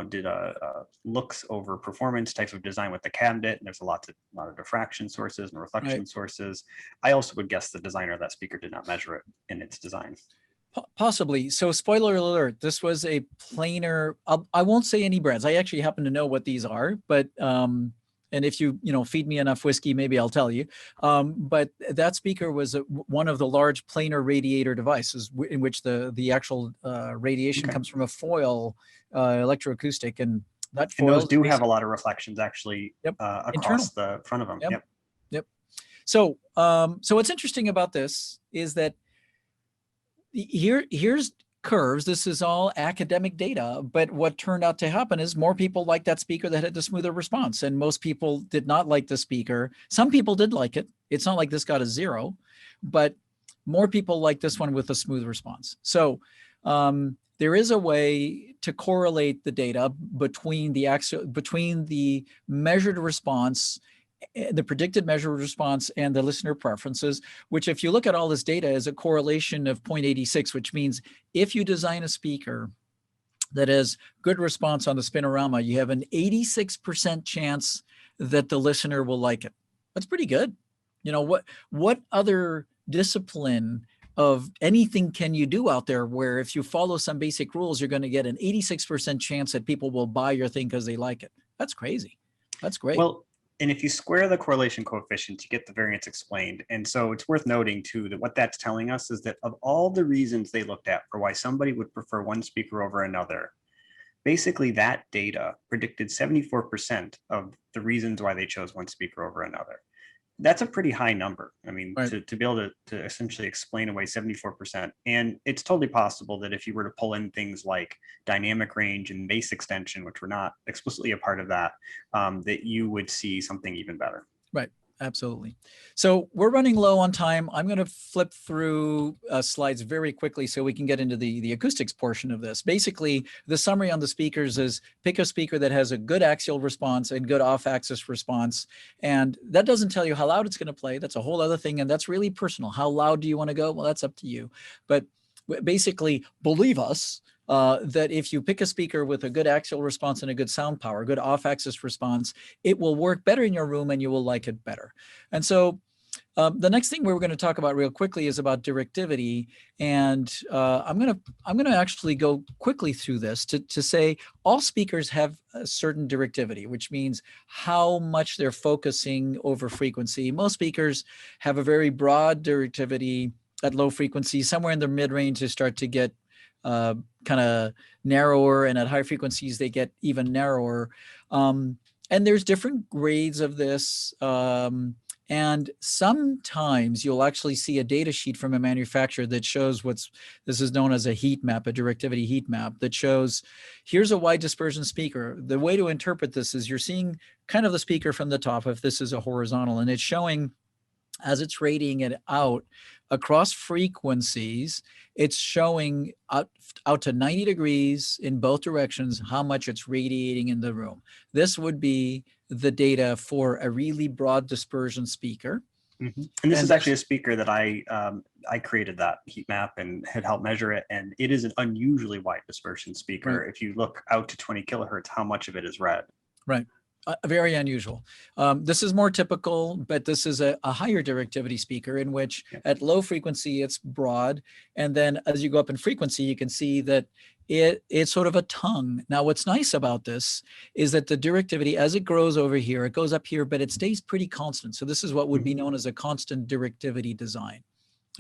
did a looks over performance type of design with the cabinet, and there's a lot of diffraction sources and reflection sources. I also would guess the designer of that speaker did not measure it in its design. Possibly. So spoiler alert, this was a planar, I won't say any brands. I actually happen to know what these are, but, and if you feed me enough whiskey, maybe I'll tell you. But that speaker was one of the large planar radiator devices in which the actual radiation comes from a foil electroacoustic. And that foil, and those do have a lot of reflections actually across the front of them. Yep. So what's interesting about this is that here's curves. This is all academic data, but what turned out to happen is more people liked that speaker that had the smoother response, and most people did not like the speaker. Some people did like it. It's not like this got a 0, but more people like this one with a smooth response. So there is a way to correlate the data between the measured response, the predicted measured response, and the listener preferences, which, if you look at all this data, is a correlation of 0.86, which means if you design a speaker that has good response on the Spinorama, you have an 86% chance that the listener will like it. That's pretty good. What other discipline of anything can you do out there where if you follow some basic rules, you're going to get an 86% chance that people will buy your thing because they like it? That's crazy. That's great. Well, and if you square the correlation coefficient, you get the variance explained. And so it's worth noting too that what that's telling us is that of all the reasons they looked at for why somebody would prefer one speaker over another, basically that data predicted 74% of the reasons why they chose one speaker over another. That's a pretty high number. I mean, to be able to essentially explain away 74%. And it's totally possible that if you were to pull in things like dynamic range and bass extension, which were not explicitly a part of that, that you would see something even better. Right. Absolutely. So we're running low on time. I'm going to flip through slides very quickly so we can get into the acoustics portion of this. Basically, the summary on the speakers is pick a speaker that has a good axial response and good off-axis response. And that doesn't tell you how loud it's going to play. That's a whole other thing. And that's really personal. How loud do you want to go? Well, that's up to you. But basically, believe us, that if you pick a speaker with a good axial response and a good sound power, good off-axis response, it will work better in your room and you will like it better. And so the next thing we're going to talk about real quickly is about directivity. And I'm going to actually go quickly through this to say all speakers have a certain directivity, which means how much they're focusing over frequency. Most speakers have a very broad directivity at low frequency. Somewhere in the mid-range, they start to get kind of narrower, and at high frequencies they get even narrower. And there's different grades of this. And sometimes you'll actually see a data sheet from a manufacturer that shows this is known as a heat map, a directivity heat map, that shows here's a wide dispersion speaker. The way to interpret this is you're seeing kind of the speaker from the top, if this is a horizontal, and it's showing as it's radiating it out across frequencies, it's showing out to 90 degrees in both directions how much it's radiating in the room. This would be the data for a really broad dispersion speaker. Mm-hmm. And this is actually a speaker that I created that heat map and had helped measure it. And it is an unusually wide dispersion speaker. Right. If you look out to 20 kilohertz, how much of it is red? Right. Very unusual. This is more typical, but this is a higher directivity speaker in which at low frequency, it's broad. And then as you go up in frequency, you can see that it's sort of a tongue. Now, what's nice about this is that the directivity, as it grows over here, it goes up here, but it stays pretty constant. So this is what would be known as a constant directivity design.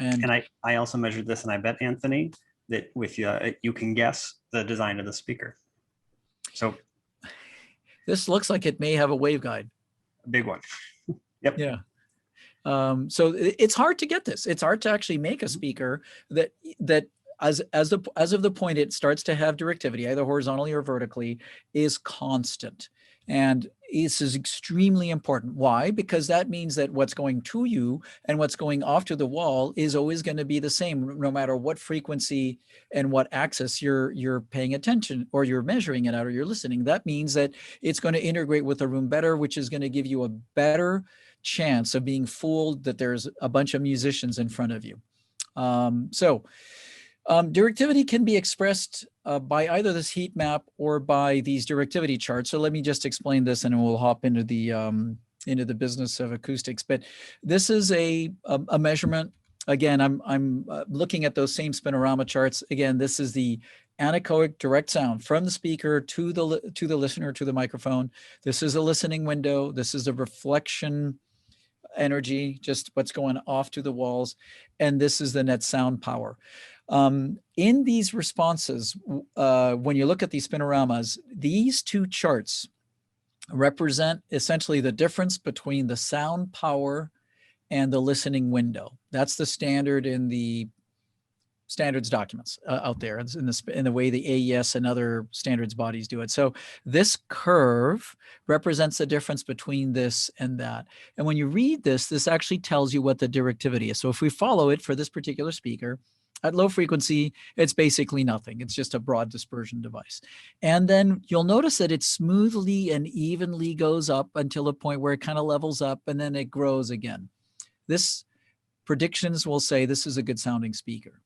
And I also measured this, and I bet, Anthony, that with you can guess the design of the speaker. So this looks like it may have a waveguide. A big one. Yep. Yeah. So it's hard to get this. It's hard to actually make a speaker that as of the point it starts to have directivity, either horizontally or vertically, is constant. And this is extremely important. Why? Because that means that what's going to you and what's going off to the wall is always going to be the same, no matter what frequency and what axis you're paying attention, or you're measuring it out, or you're listening. That means that it's going to integrate with the room better, which is going to give you a better chance of being fooled that there's a bunch of musicians in front of you. Directivity can be expressed by either this heat map or by these directivity charts. So let me just explain this, and we'll hop into the business of acoustics. But this is a measurement. Again, I'm looking at those same Spinorama charts. Again, this is the anechoic direct sound from the speaker to the listener, to the microphone. This is a listening window. This is a reflection energy, just what's going off to the walls. And this is the net sound power. In these responses, when you look at these spinoramas, these two charts represent essentially the difference between the sound power and the listening window. That's the standard in the standards documents out there, in the way the AES and other standards bodies do it. So this curve represents the difference between this and that. And when you read this, this actually tells you what the directivity is. So if we follow it for this particular speaker, at low frequency, it's basically nothing. It's just a broad dispersion device. And then you'll notice that it smoothly and evenly goes up until a point where it kind of levels up, and then it grows again. This predictions will say this is a good sounding speaker.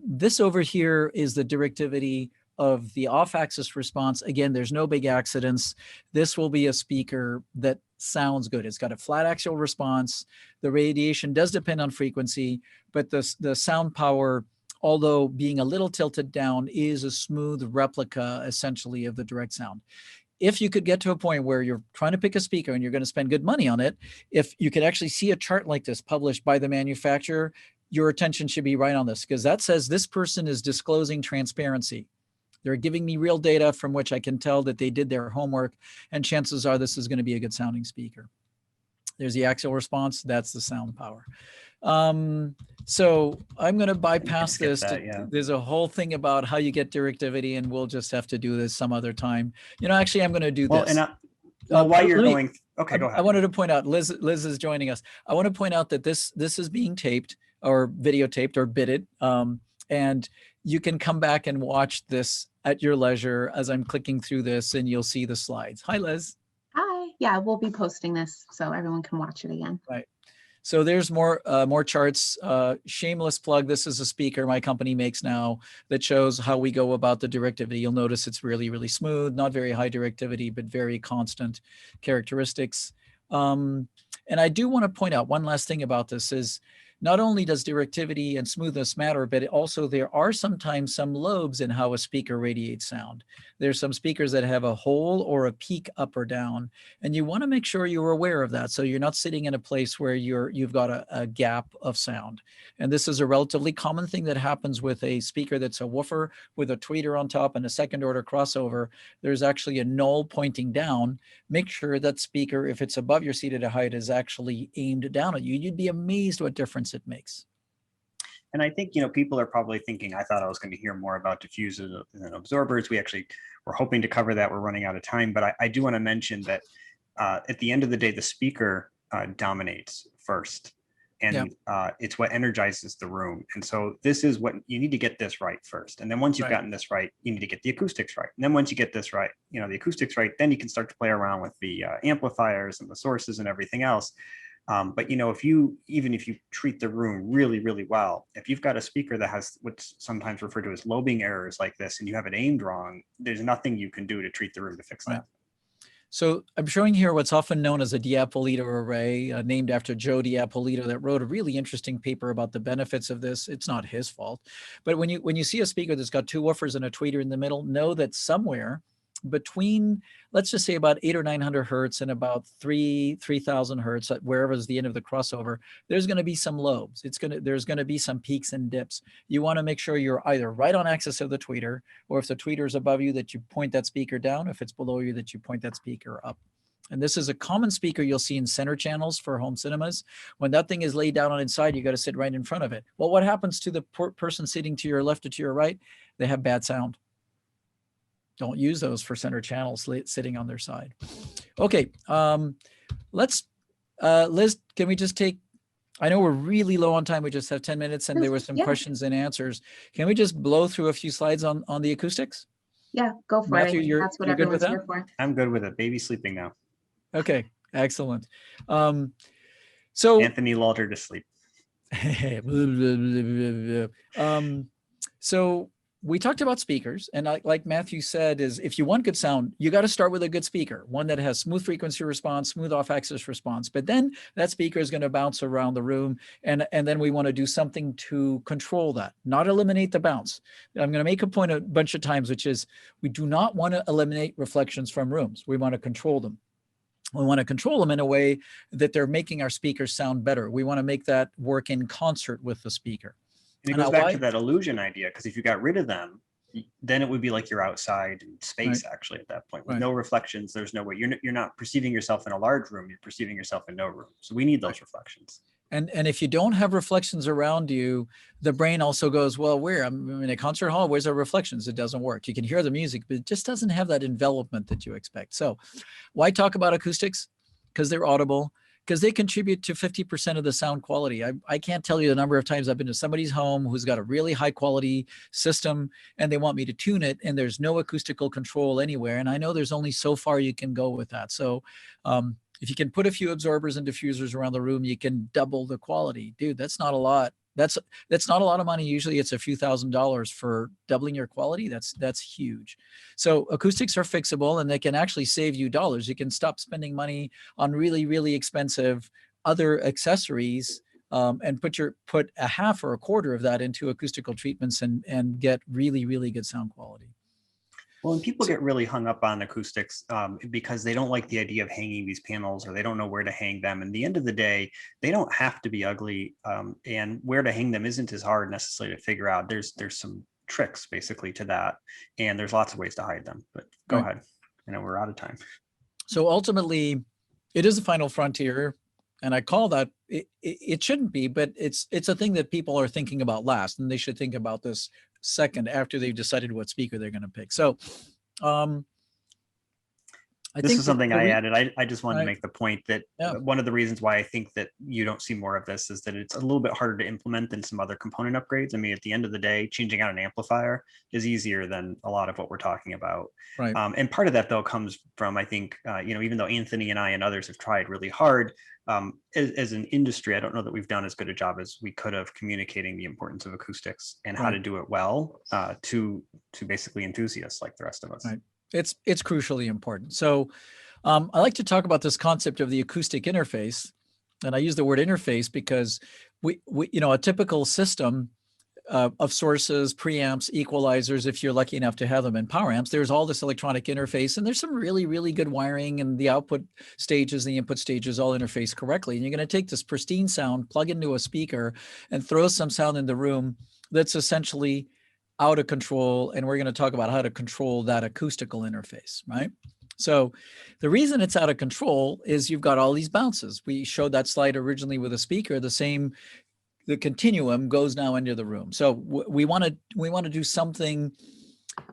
This over here is the directivity of the off-axis response. Again, there's no big accidents. This will be a speaker that sounds good. It's got a flat axial response. The radiation does depend on frequency, but the sound power, although being a little tilted down, is a smooth replica essentially of the direct sound. If you could get to a point where you're trying to pick a speaker and you're going to spend good money on it, if you could actually see a chart like this published by the manufacturer, your attention should be right on this, because that says this person is disclosing transparency. They're giving me real data from which I can tell that they did their homework, and chances are this is going to be a good sounding speaker. There's the axial response. That's the sound power. So I'm going to bypass this. There's a whole thing about how you get directivity, and we'll just have to do this some other time. You know, actually, I'm going to do this. While you're going, okay, go ahead. I wanted to point out, Liz is joining us. I want to point out that this is being taped or videotaped or bitted, and you can come back and watch this at your leisure as I'm clicking through this, and you'll see the slides. Hi, Liz. Hi. Yeah, we'll be posting this so everyone can watch it again. Right. So there's more charts. Shameless plug. This is a speaker my company makes now that shows how we go about the directivity. You'll notice it's really, really smooth, not very high directivity, but very constant characteristics. And I do want to point out one last thing about this is, not only does directivity and smoothness matter, but also there are sometimes some lobes in how a speaker radiates sound. There's some speakers that have a hole or a peak up or down, and you want to make sure you're aware of that, so you're not sitting in a place where you've got a gap of sound. And this is a relatively common thing that happens with a speaker that's a woofer with a tweeter on top and a second order crossover. There's actually a null pointing down. Make sure that speaker, if it's above your seat at a height, is actually aimed down at you. You'd be amazed what difference it makes. And I think, people are probably thinking, I thought I was going to hear more about diffusers and absorbers. We actually were hoping to cover that. We're running out of time, but I do want to mention that at the end of the day, the speaker dominates first, and it's what energizes the room. And so this is what you need to get this right first. And then once you've gotten this right, you need to get the acoustics right. And then once you get this right, the acoustics right, then you can start to play around with the amplifiers and the sources and everything else. But if you treat the room really, really well, if you've got a speaker that has what's sometimes referred to as lobing errors like this, and you have it aimed wrong, there's nothing you can do to treat the room to fix that. So I'm showing here what's often known as a Diapolito array, named after Joe Diapolito, that wrote a really interesting paper about the benefits of this. It's not his fault, but when you see a speaker that's got two woofers and a tweeter in the middle, know that somewhere between, let's just say, about 800 or 900 hertz and about 3,000 hertz, wherever is the end of the crossover, there's going to be some lobes. There's going to be some peaks and dips. You want to make sure you're either right on axis of the tweeter, or if the tweeter is above you, that you point that speaker down. If it's below you, that you point that speaker up. And this is a common speaker you'll see in center channels for home cinemas. When that thing is laid down on its side, you got to sit right in front of it. Well, what happens to the person sitting to your left or to your right? They have bad sound. Don't use those for center channels sitting on their side. Okay, Liz, can we just take, I know we're really low on time. We just have 10 minutes and there were some questions and answers. Can we just blow through a few slides on the acoustics? Yeah, go for Matthew, it. That's what you're good with everyone's that? here for. I'm good with it. Baby's sleeping now. Okay, excellent. So Anthony lulled her to sleep. So we talked about speakers, and like Matthew said, is if you want good sound, you got to start with a good speaker, one that has smooth frequency response, smooth off-axis response. But then that speaker is going to bounce around the room, and then we want to do something to control that, not eliminate the bounce. I'm going to make a point a bunch of times, which is we do not want to eliminate reflections from rooms. We want to control them. We want to control them in a way that they're making our speakers sound better. We want to make that work in concert with the speaker. And it goes back to that illusion idea, because if you got rid of them, then it would be like you're outside in space, actually, at that point. With no reflections, there's no way. You're not perceiving yourself in a large room, you're perceiving yourself in no room. So we need those reflections. And if you don't have reflections around you, the brain also goes, well, where? I'm in a concert hall, where's the reflections? It doesn't work. You can hear the music, but it just doesn't have that envelopment that you expect. So why talk about acoustics? Because they're audible, because they contribute to 50% of the sound quality. I can't tell you the number of times I've been to somebody's home who's got a really high quality system and they want me to tune it and there's no acoustical control anywhere. And I know there's only so far you can go with that. So if you can put a few absorbers and diffusers around the room, you can double the quality. Dude, that's not a lot. That's not a lot of money. Usually it's a few $1,000s for doubling your quality. That's huge. So acoustics are fixable and they can actually save you dollars. You can stop spending money on really, really expensive other accessories and put a half or a quarter of that into acoustical treatments and get really, really good sound quality. Well, and people get really hung up on acoustics because they don't like the idea of hanging these panels, or they don't know where to hang them. And at the end of the day, they don't have to be ugly, and where to hang them isn't as hard necessarily to figure out. There's some tricks basically to that, and there's lots of ways to hide them. But go ahead. I know we're out of time. So ultimately, it is a final frontier, and I call that it shouldn't be, but it's a thing that people are thinking about last, and they should think about this second after they've decided what speaker they're going to pick. So this is something I added. I just wanted to make the point that one of the reasons why I think that you don't see more of this is that it's a little bit harder to implement than some other component upgrades. I mean, at the end of the day, changing out an amplifier is easier than a lot of what we're talking about. Right. And part of that, though, comes from, I think, even though Anthony and I and others have tried really hard, as an industry, I don't know that we've done as good a job as we could have communicating the importance of acoustics and how to do it well to basically enthusiasts like the rest of us. Right. It's crucially important. So I like to talk about this concept of the acoustic interface. And I use the word interface because we a typical system of sources, preamps, equalizers, if you're lucky enough to have them, and power amps, there's all this electronic interface, and there's some really, really good wiring, and the output stages, the input stages all interface correctly. And you're going to take this pristine sound, plug into a speaker, and throw some sound in the room that's essentially out of control. And we're going to talk about how to control that acoustical interface, right? So the reason it's out of control is you've got all these bounces. We showed that slide originally with a speaker, the continuum goes now into the room. So we want to do something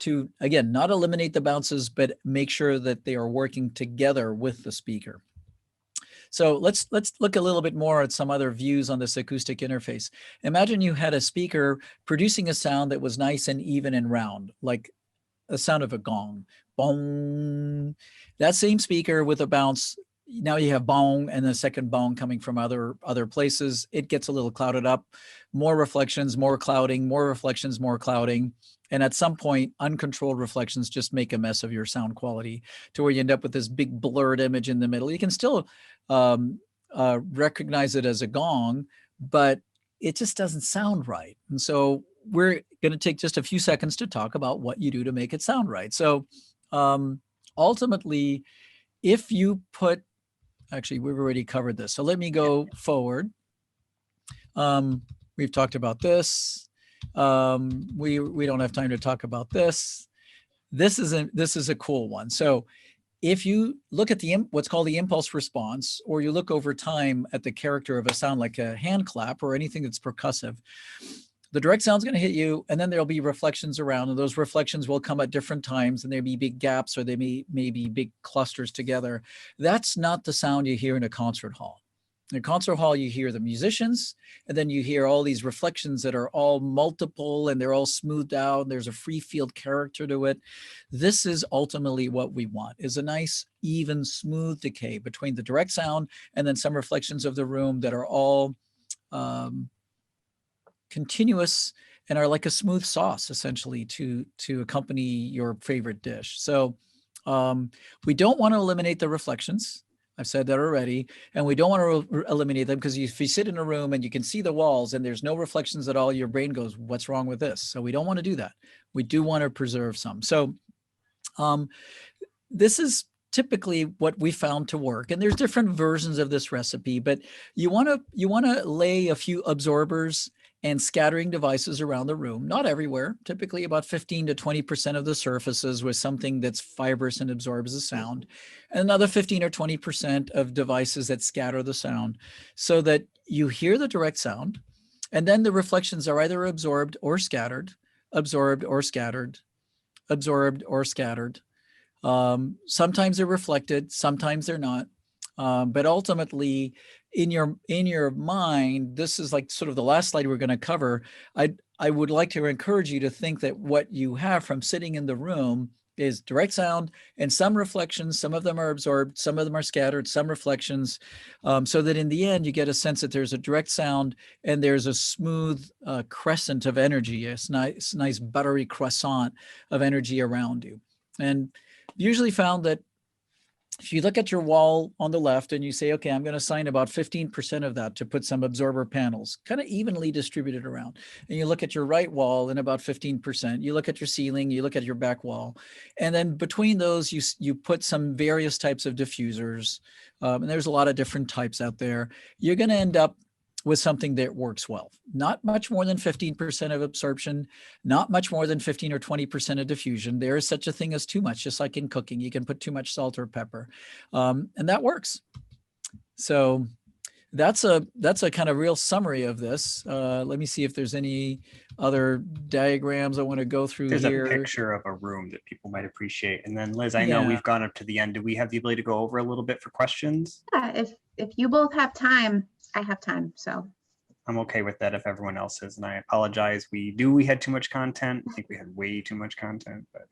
to, again, not eliminate the bounces, but make sure that they are working together with the speaker. So let's look a little bit more at some other views on this acoustic interface. Imagine you had a speaker producing a sound that was nice and even and round, like a sound of a gong. Bong. That same speaker with a bounce, now you have bong and the second bong coming from other places. It gets a little clouded up, more reflections, more clouding, more reflections, more clouding. And at some point, uncontrolled reflections just make a mess of your sound quality to where you end up with this big blurred image in the middle. You can still recognize it as a gong, but it just doesn't sound right. And so we're going to take just a few seconds to talk about what you do to make it sound right. So ultimately, if you put, actually, we've already covered this. So let me go forward. We've talked about this. We don't have time to talk about this. This is a cool one. So if you look at what's called the impulse response, or you look over time at the character of a sound like a hand clap or anything that's percussive, the direct sound's going to hit you, and then there'll be reflections around, and those reflections will come at different times, and there'll be big gaps, or they may be big clusters together. That's not the sound you hear in a concert hall. In a concert hall, you hear the musicians, and then you hear all these reflections that are all multiple, and they're all smoothed out, and there's a free field character to it. This is ultimately what we want, is a nice, even, smooth decay between the direct sound and then some reflections of the room that are all continuous and are like a smooth sauce, essentially, to accompany your favorite dish. So we don't want to eliminate the reflections. I've said that already. And we don't want to eliminate them, because if you sit in a room and you can see the walls and there's no reflections at all, your brain goes, what's wrong with this? So we don't want to do that. We do want to preserve some. So this is typically what we found to work. And there's different versions of this recipe, but you want to lay a few absorbers and scattering devices around the room, not everywhere, typically about 15 to 20% of the surfaces with something that's fibrous and absorbs the sound, and another 15 or 20% of devices that scatter the sound, so that you hear the direct sound, and then the reflections are either absorbed or scattered, absorbed or scattered, absorbed or scattered. Sometimes they're reflected, sometimes they're not. But ultimately, in your mind, this is like sort of the last slide we're going to cover. I would like to encourage you to think that what you have from sitting in the room is direct sound and some reflections. Some of them are absorbed, some of them are scattered, some reflections, so that in the end you get a sense that there's a direct sound and there's a smooth crescent of energy, a nice buttery croissant of energy around you. And usually found that if you look at your wall on the left and you say, okay, I'm going to assign about 15% of that to put some absorber panels, kind of evenly distributed around. And you look at your right wall and about 15%. You look at your ceiling, you look at your back wall. And then between those, you put some various types of diffusers. And there's a lot of different types out there. You're going to end up with something that works well. Not much more than 15% of absorption, not much more than 15 or 20% of diffusion. There is such a thing as too much, just like in cooking. You can put too much salt or pepper, and that works. So that's a kind of real summary of this. Let me see if there's any other diagrams I want to go through here. There's a picture of a room that people might appreciate. And then Liz, I know we've gone up to the end. Do we have the ability to go over a little bit for questions? Yeah, if you both have time, I have time, so. I'm okay with that if everyone else is, and I apologize. We had too much content. I think we had way too much content, but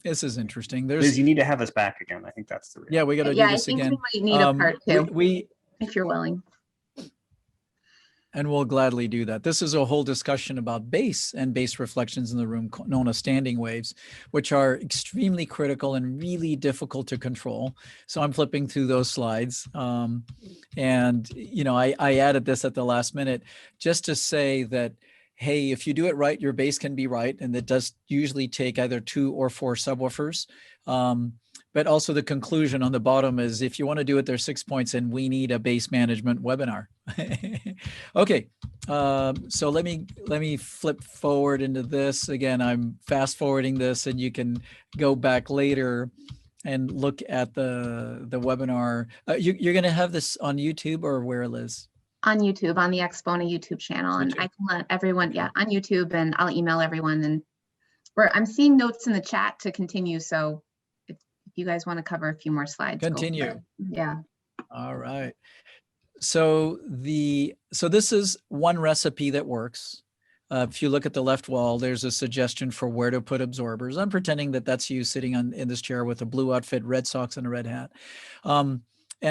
this is interesting. Liz, you need to have us back again. I think that's the reason. Yeah, we got to do this again. I think we might need a part two, if you're willing. And we'll gladly do that. This is a whole discussion about bass and bass reflections in the room, known as standing waves, which are extremely critical and really difficult to control. So I'm flipping through those slides. And, you know, I added this at the last minute just to say that, hey, if you do it right, your bass can be right. And it does usually take either 2 or 4 subwoofers. But also the conclusion on the bottom is, if you want to do it, there's 6 points, and we need a bass management webinar. Okay, so let me flip forward into this. Again, I'm fast forwarding this, and you can go back later and look at the webinar. You're going to have this on YouTube or where, Liz? On YouTube, on the Expona YouTube channel. And I can let everyone, on YouTube, and I'll email everyone. And I'm seeing notes in the chat to continue. So if you guys want to cover a few more slides. Continue. Yeah. All right. So this is one recipe that works. If you look at the left wall, there's a suggestion for where to put absorbers. I'm pretending that that's you sitting in this chair with a blue outfit, red socks, and a red hat. And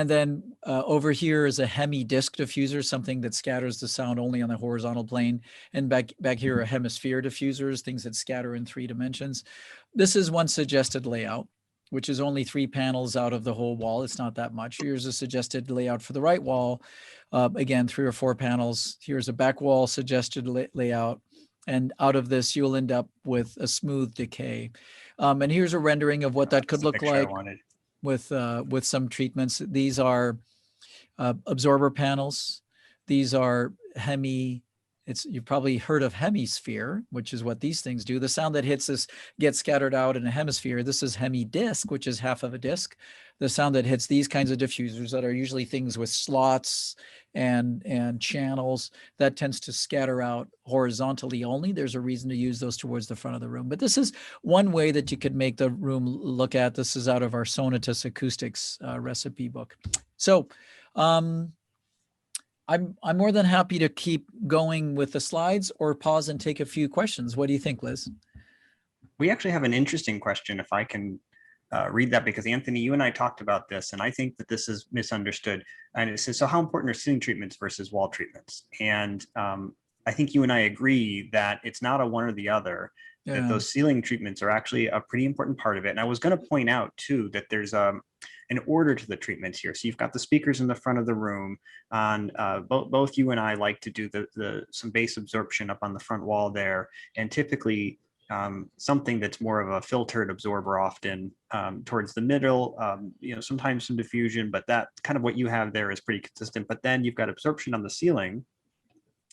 then over here is a hemi disc diffuser, something that scatters the sound only on the horizontal plane. And back here are hemisphere diffusers, things that scatter in 3 dimensions. This is one suggested layout, which is only 3 panels out of the whole wall. It's not that much. Here's a suggested layout for the right wall. Again, 3 or 4 panels. Here's a back wall suggested layout. And out of this, you'll end up with a smooth decay. And here's a rendering of what that could look like with some treatments. These are absorber panels. These are hemi You've probably heard of hemisphere, which is what these things do. The sound that hits us gets scattered out in a hemisphere. This is hemidisc, which is half of a disc. The sound that hits these kinds of diffusers that are usually things with slots and channels, that tends to scatter out horizontally only. There's a reason to use those towards the front of the room. But this is one way that you could make the room look at. This is out of our Sonatus Acoustics recipe book. So I'm more than happy to keep going with the slides or pause and take a few questions. What do you think, Liz? We actually have an interesting question, if I can read that, because Anthony, you and I talked about this, and I think that this is misunderstood. And it says, so how important are ceiling treatments versus wall treatments? And I think you and I agree that it's not a one or the other, that those ceiling treatments are actually a pretty important part of it. And I was going to point out too, that there's an order to the treatments here. So you've got the speakers in the front of the room. On both you and I like to do some bass absorption up on the front wall there, and typically something that's more of a filtered absorber often towards the middle, sometimes some diffusion, but that kind of what you have there is pretty consistent. But then you've got absorption on the ceiling.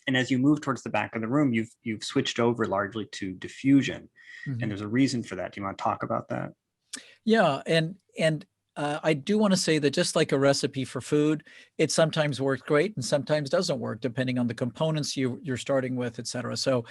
And as you move towards the back of the room, you've switched over largely to diffusion. Mm-hmm. And there's a reason for that. Do you want to talk about that? Yeah, and I do want to say that just like a recipe for food, it sometimes works great and sometimes doesn't work, depending on the components you're starting with, et cetera. So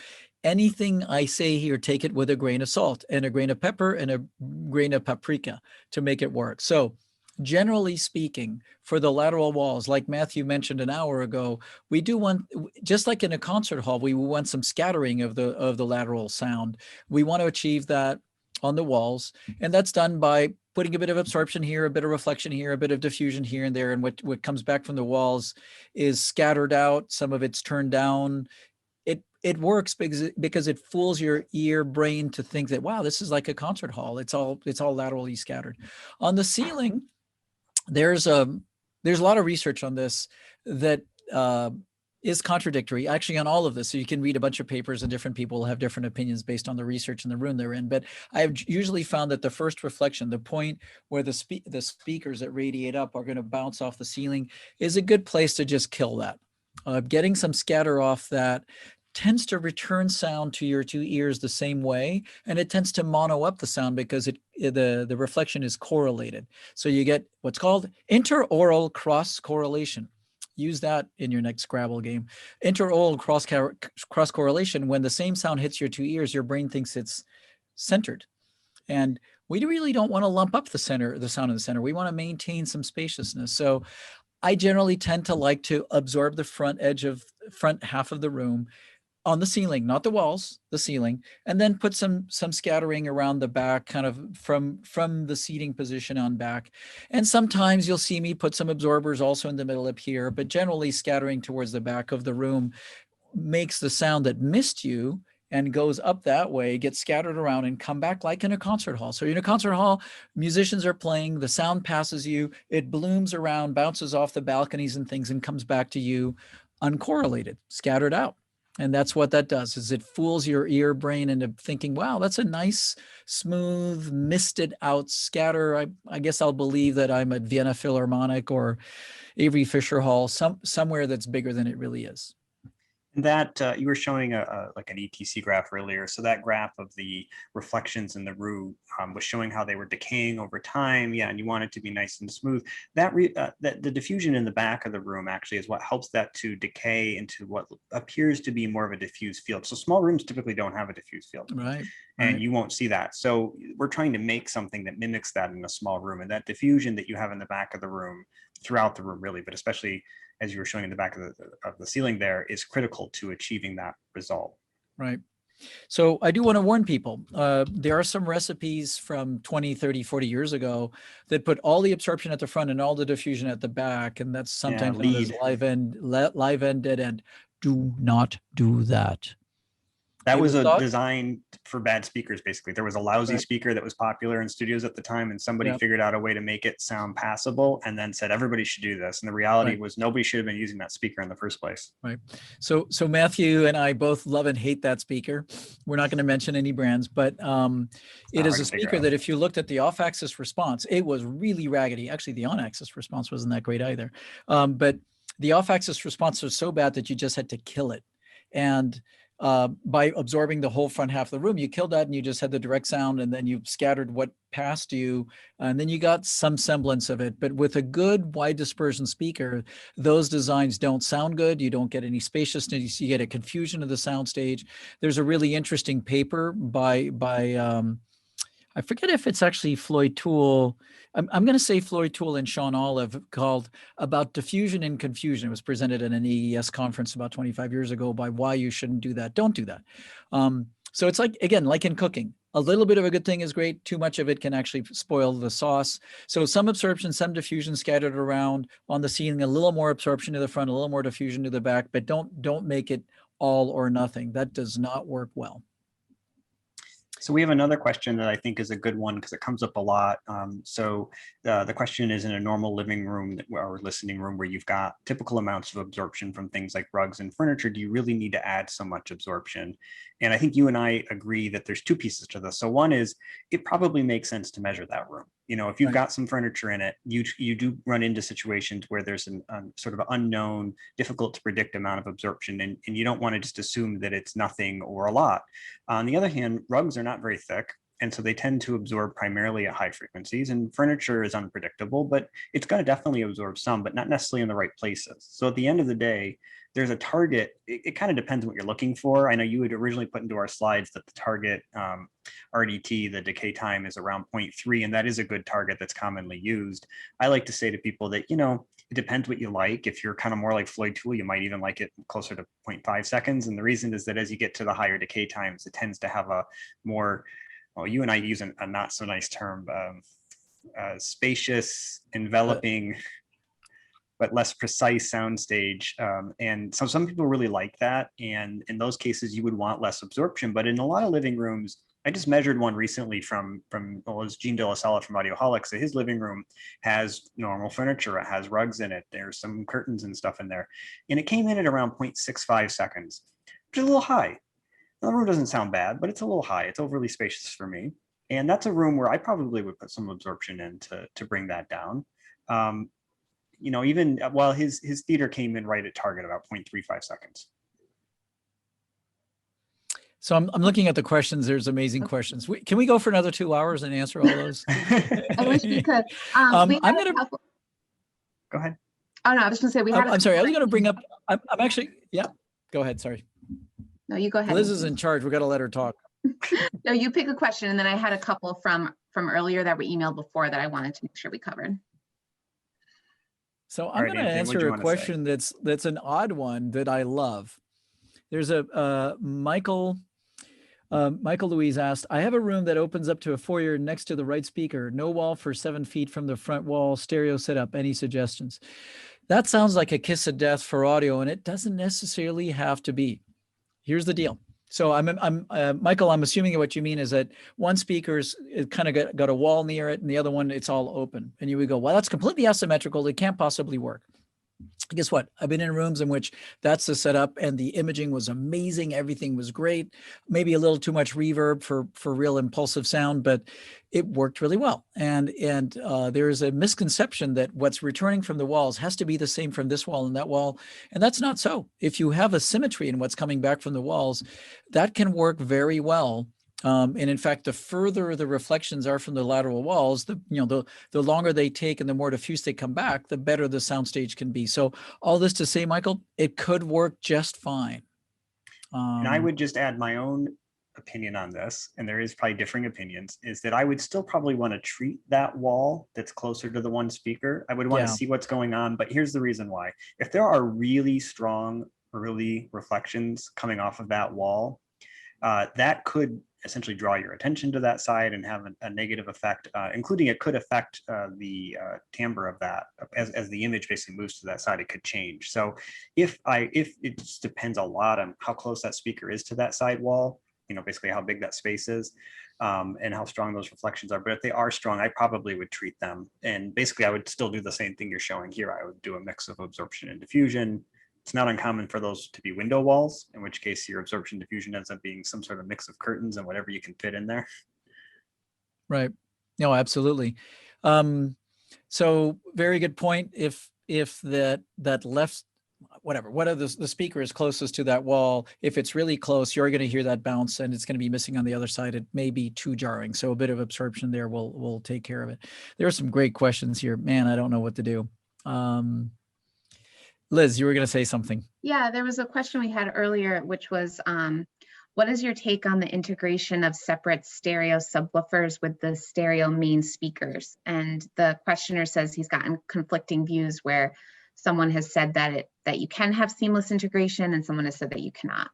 anything I say here, take it with a grain of salt and a grain of pepper and a grain of paprika to make it work. So generally speaking, for the lateral walls, like Matthew mentioned an hour ago, we do want, just like in a concert hall, we want some scattering of the lateral sound. We want to achieve that on the walls, and that's done by putting a bit of absorption here, a bit of reflection here, a bit of diffusion here and there, and what comes back from the walls is scattered out. Some of it's turned down. It works because it fools your ear brain to think that, wow, this is like a concert hall. It's all laterally scattered. On the ceiling, there's a lot of research on this that is contradictory, actually, on all of this. So you can read a bunch of papers and different people have different opinions based on the research in the room they're in. But I've usually found that the first reflection, the point where the speakers that radiate up are going to bounce off the ceiling, is a good place to just kill that. Getting some scatter off that tends to return sound to your two ears the same way, and it tends to mono up the sound because the reflection is correlated. So you get what's called interaural cross correlation. Use that in your next Scrabble game. Interaural cross correlation, when the same sound hits your two ears, your brain thinks it's centered. And we really don't want to lump up the sound in the center. We want to maintain some spaciousness. So I generally tend to like to absorb the front half of the room on the ceiling, not the walls, the ceiling, and then put some scattering around the back, kind of from the seating position on back. And sometimes you'll see me put some absorbers also in the middle up here, but generally scattering towards the back of the room makes the sound that missed you and goes up that way, gets scattered around and come back like in a concert hall. So in a concert hall, musicians are playing, the sound passes you, it blooms around, bounces off the balconies and things, and comes back to you uncorrelated, scattered out. And that's what that does, is it fools your ear brain into thinking, wow, that's a nice, smooth, misted out scatter. I guess I'll believe that I'm at Vienna Philharmonic or Avery Fisher Hall, somewhere that's bigger than it really is. That you were showing like an ETC graph earlier. So that graph of the reflections in the room was showing how they were decaying over time. Yeah, and you want it to be nice and smooth. The diffusion in the back of the room actually is what helps that to decay into what appears to be more of a diffuse field. So small rooms typically don't have a diffuse field, right? And you won't see that. So we're trying to make something that mimics that in a small room, and that diffusion that you have in the back of the room, throughout the room really, but especially as you were showing in the back of the ceiling there, is critical to achieving that result. Right. So I do want to warn people, there are some recipes from 20, 30, 40 years ago that put all the absorption at the front and all the diffusion at the back. And that's sometimes known as live end, dead end. Do not do that. That was a design for bad speakers, basically. There was a lousy speaker that was popular in studios at the time, and somebody figured out a way to make it sound passable and then said everybody should do this. And the reality was nobody should have been using that speaker in the first place. Right. So Matthew and I both love and hate that speaker. We're not going to mention any brands, but it is a speaker that if you looked at the off-axis response, it was really raggedy. Actually, the on-axis response wasn't that great either. But the off-axis response was so bad that you just had to kill it. And by absorbing the whole front half of the room, you killed that and you just had the direct sound, and then you scattered what passed you, and then you got some semblance of it. But with a good wide dispersion speaker, those designs don't sound good. You don't get any spaciousness. You get a confusion of the sound stage. There's a really interesting paper by I forget if it's actually Floyd Toole. I'm going to say Floyd Toole and Sean Olive, called About Diffusion and Confusion. It was presented at an AES conference about 25 years ago by why you shouldn't do that. Don't do that. So it's like, again, like in cooking, a little bit of a good thing is great. Too much of it can actually spoil the sauce. So some absorption, some diffusion scattered around on the ceiling, a little more absorption to the front, a little more diffusion to the back, but don't make it all or nothing. That does not work well. So we have another question that I think is a good one because it comes up a lot. So the question is, in a normal living room or listening room where you've got typical amounts of absorption from things like rugs and furniture, do you really need to add so much absorption? And I think you and I agree that there's two pieces to this. So one is, it probably makes sense to measure that room. You know, if you've got some furniture in it, you do run into situations where there's an sort of unknown, difficult to predict amount of absorption, and you don't want to just assume that it's nothing or a lot. On the other hand, rugs are not very thick, and so they tend to absorb primarily at high frequencies, and furniture is unpredictable, but it's going to definitely absorb some, but not necessarily in the right places. So at the end of the day, there's a target. It kind of depends on what you're looking for. I know you had originally put into our slides that the target RDT, the decay time, is around 0.3, and that is a good target that's commonly used. I like to say to people that, you know, it depends what you like. If you're kind of more like Floyd Toole, you might even like it closer to 0.5 seconds. And the reason is that as you get to the higher decay times, it tends to have a more, well, you and I use a not so nice term, spacious, enveloping, but less precise soundstage. And so some people really like that. And in those cases, you would want less absorption. But in a lot of living rooms, I just measured one recently from well, it was Gene De La Sala from Audioholics. So his living room has normal furniture. It has rugs in it. There's some curtains and stuff in there. And it came in at around 0.65 seconds, which is a little high. Now, the room doesn't sound bad, but it's a little high. It's overly spacious for me. And that's a room where I probably would put some absorption in to bring that down. You know, even while his theater came in right at target, about 0.35 seconds. So I'm looking at the questions. There's amazing questions. Can we go for another 2 hours and answer all those? I wish we could. I'm gonna go ahead. Oh no, I was going to say we had. I'm sorry. I was going to bring up. I'm actually. Yeah. Go ahead. Sorry. No, you go ahead. Liz is in charge. We got to let her talk. No, you pick a question, and then I had a couple from earlier that we emailed before that I wanted to make sure we covered. So I'm going to answer a question that's an odd one that I love. There's a Michael Louise asked, I have a room that opens up to a foyer next to the right speaker, no wall for 7 feet from the front wall, stereo setup. Any suggestions? That sounds like a kiss of death for audio, and it doesn't necessarily have to be. Here's the deal. So Michael, I'm assuming what you mean is that one speaker's kind of got a wall near it, and the other one, it's all open. And you would go, well, that's completely asymmetrical. It can't possibly work. Guess what? I've been in rooms in which that's the setup, and the imaging was amazing. Everything was great. Maybe a little too much reverb for real impulsive sound, but it worked really well. And there's a misconception that what's returning from the walls has to be the same from this wall and that wall. And that's not so. If you have a symmetry in what's coming back from the walls, that can work very well. And in fact, the further the reflections are from the lateral walls, the longer they take and the more diffuse they come back, the better the soundstage can be. So all this to say, Michael, it could work just fine. And I would just add my own opinion on this, and there is probably differing opinions, is that I would still probably want to treat that wall that's closer to the one speaker. I would want to see what's going on, but here's the reason why. If there are really strong early reflections coming off of that wall, that could essentially draw your attention to that side and have a negative effect, including it could affect the timbre of that. As the image basically moves to that side, it could change. So if it just depends a lot on how close that speaker is to that side wall, basically how big that space is, and how strong those reflections are. But if they are strong, I probably would treat them. And basically I would still do the same thing you're showing here. I would do a mix of absorption and diffusion. It's not uncommon for those to be window walls, in which case your absorption diffusion ends up being some sort of mix of curtains and whatever you can fit in there. Right. No, absolutely. So very good point. If that left whatever, what are the speaker is closest to that wall. If it's really close, you're going to hear that bounce and it's going to be missing on the other side. It may be too jarring. So a bit of absorption there will take care of it. There are some great questions here. Man, I don't know what to do. Liz, you were going to say something. Yeah, there was a question we had earlier, which was, what is your take on the integration of separate stereo subwoofers with the stereo main speakers? And the questioner says he's gotten conflicting views where someone has said that you can have seamless integration and someone has said that you cannot.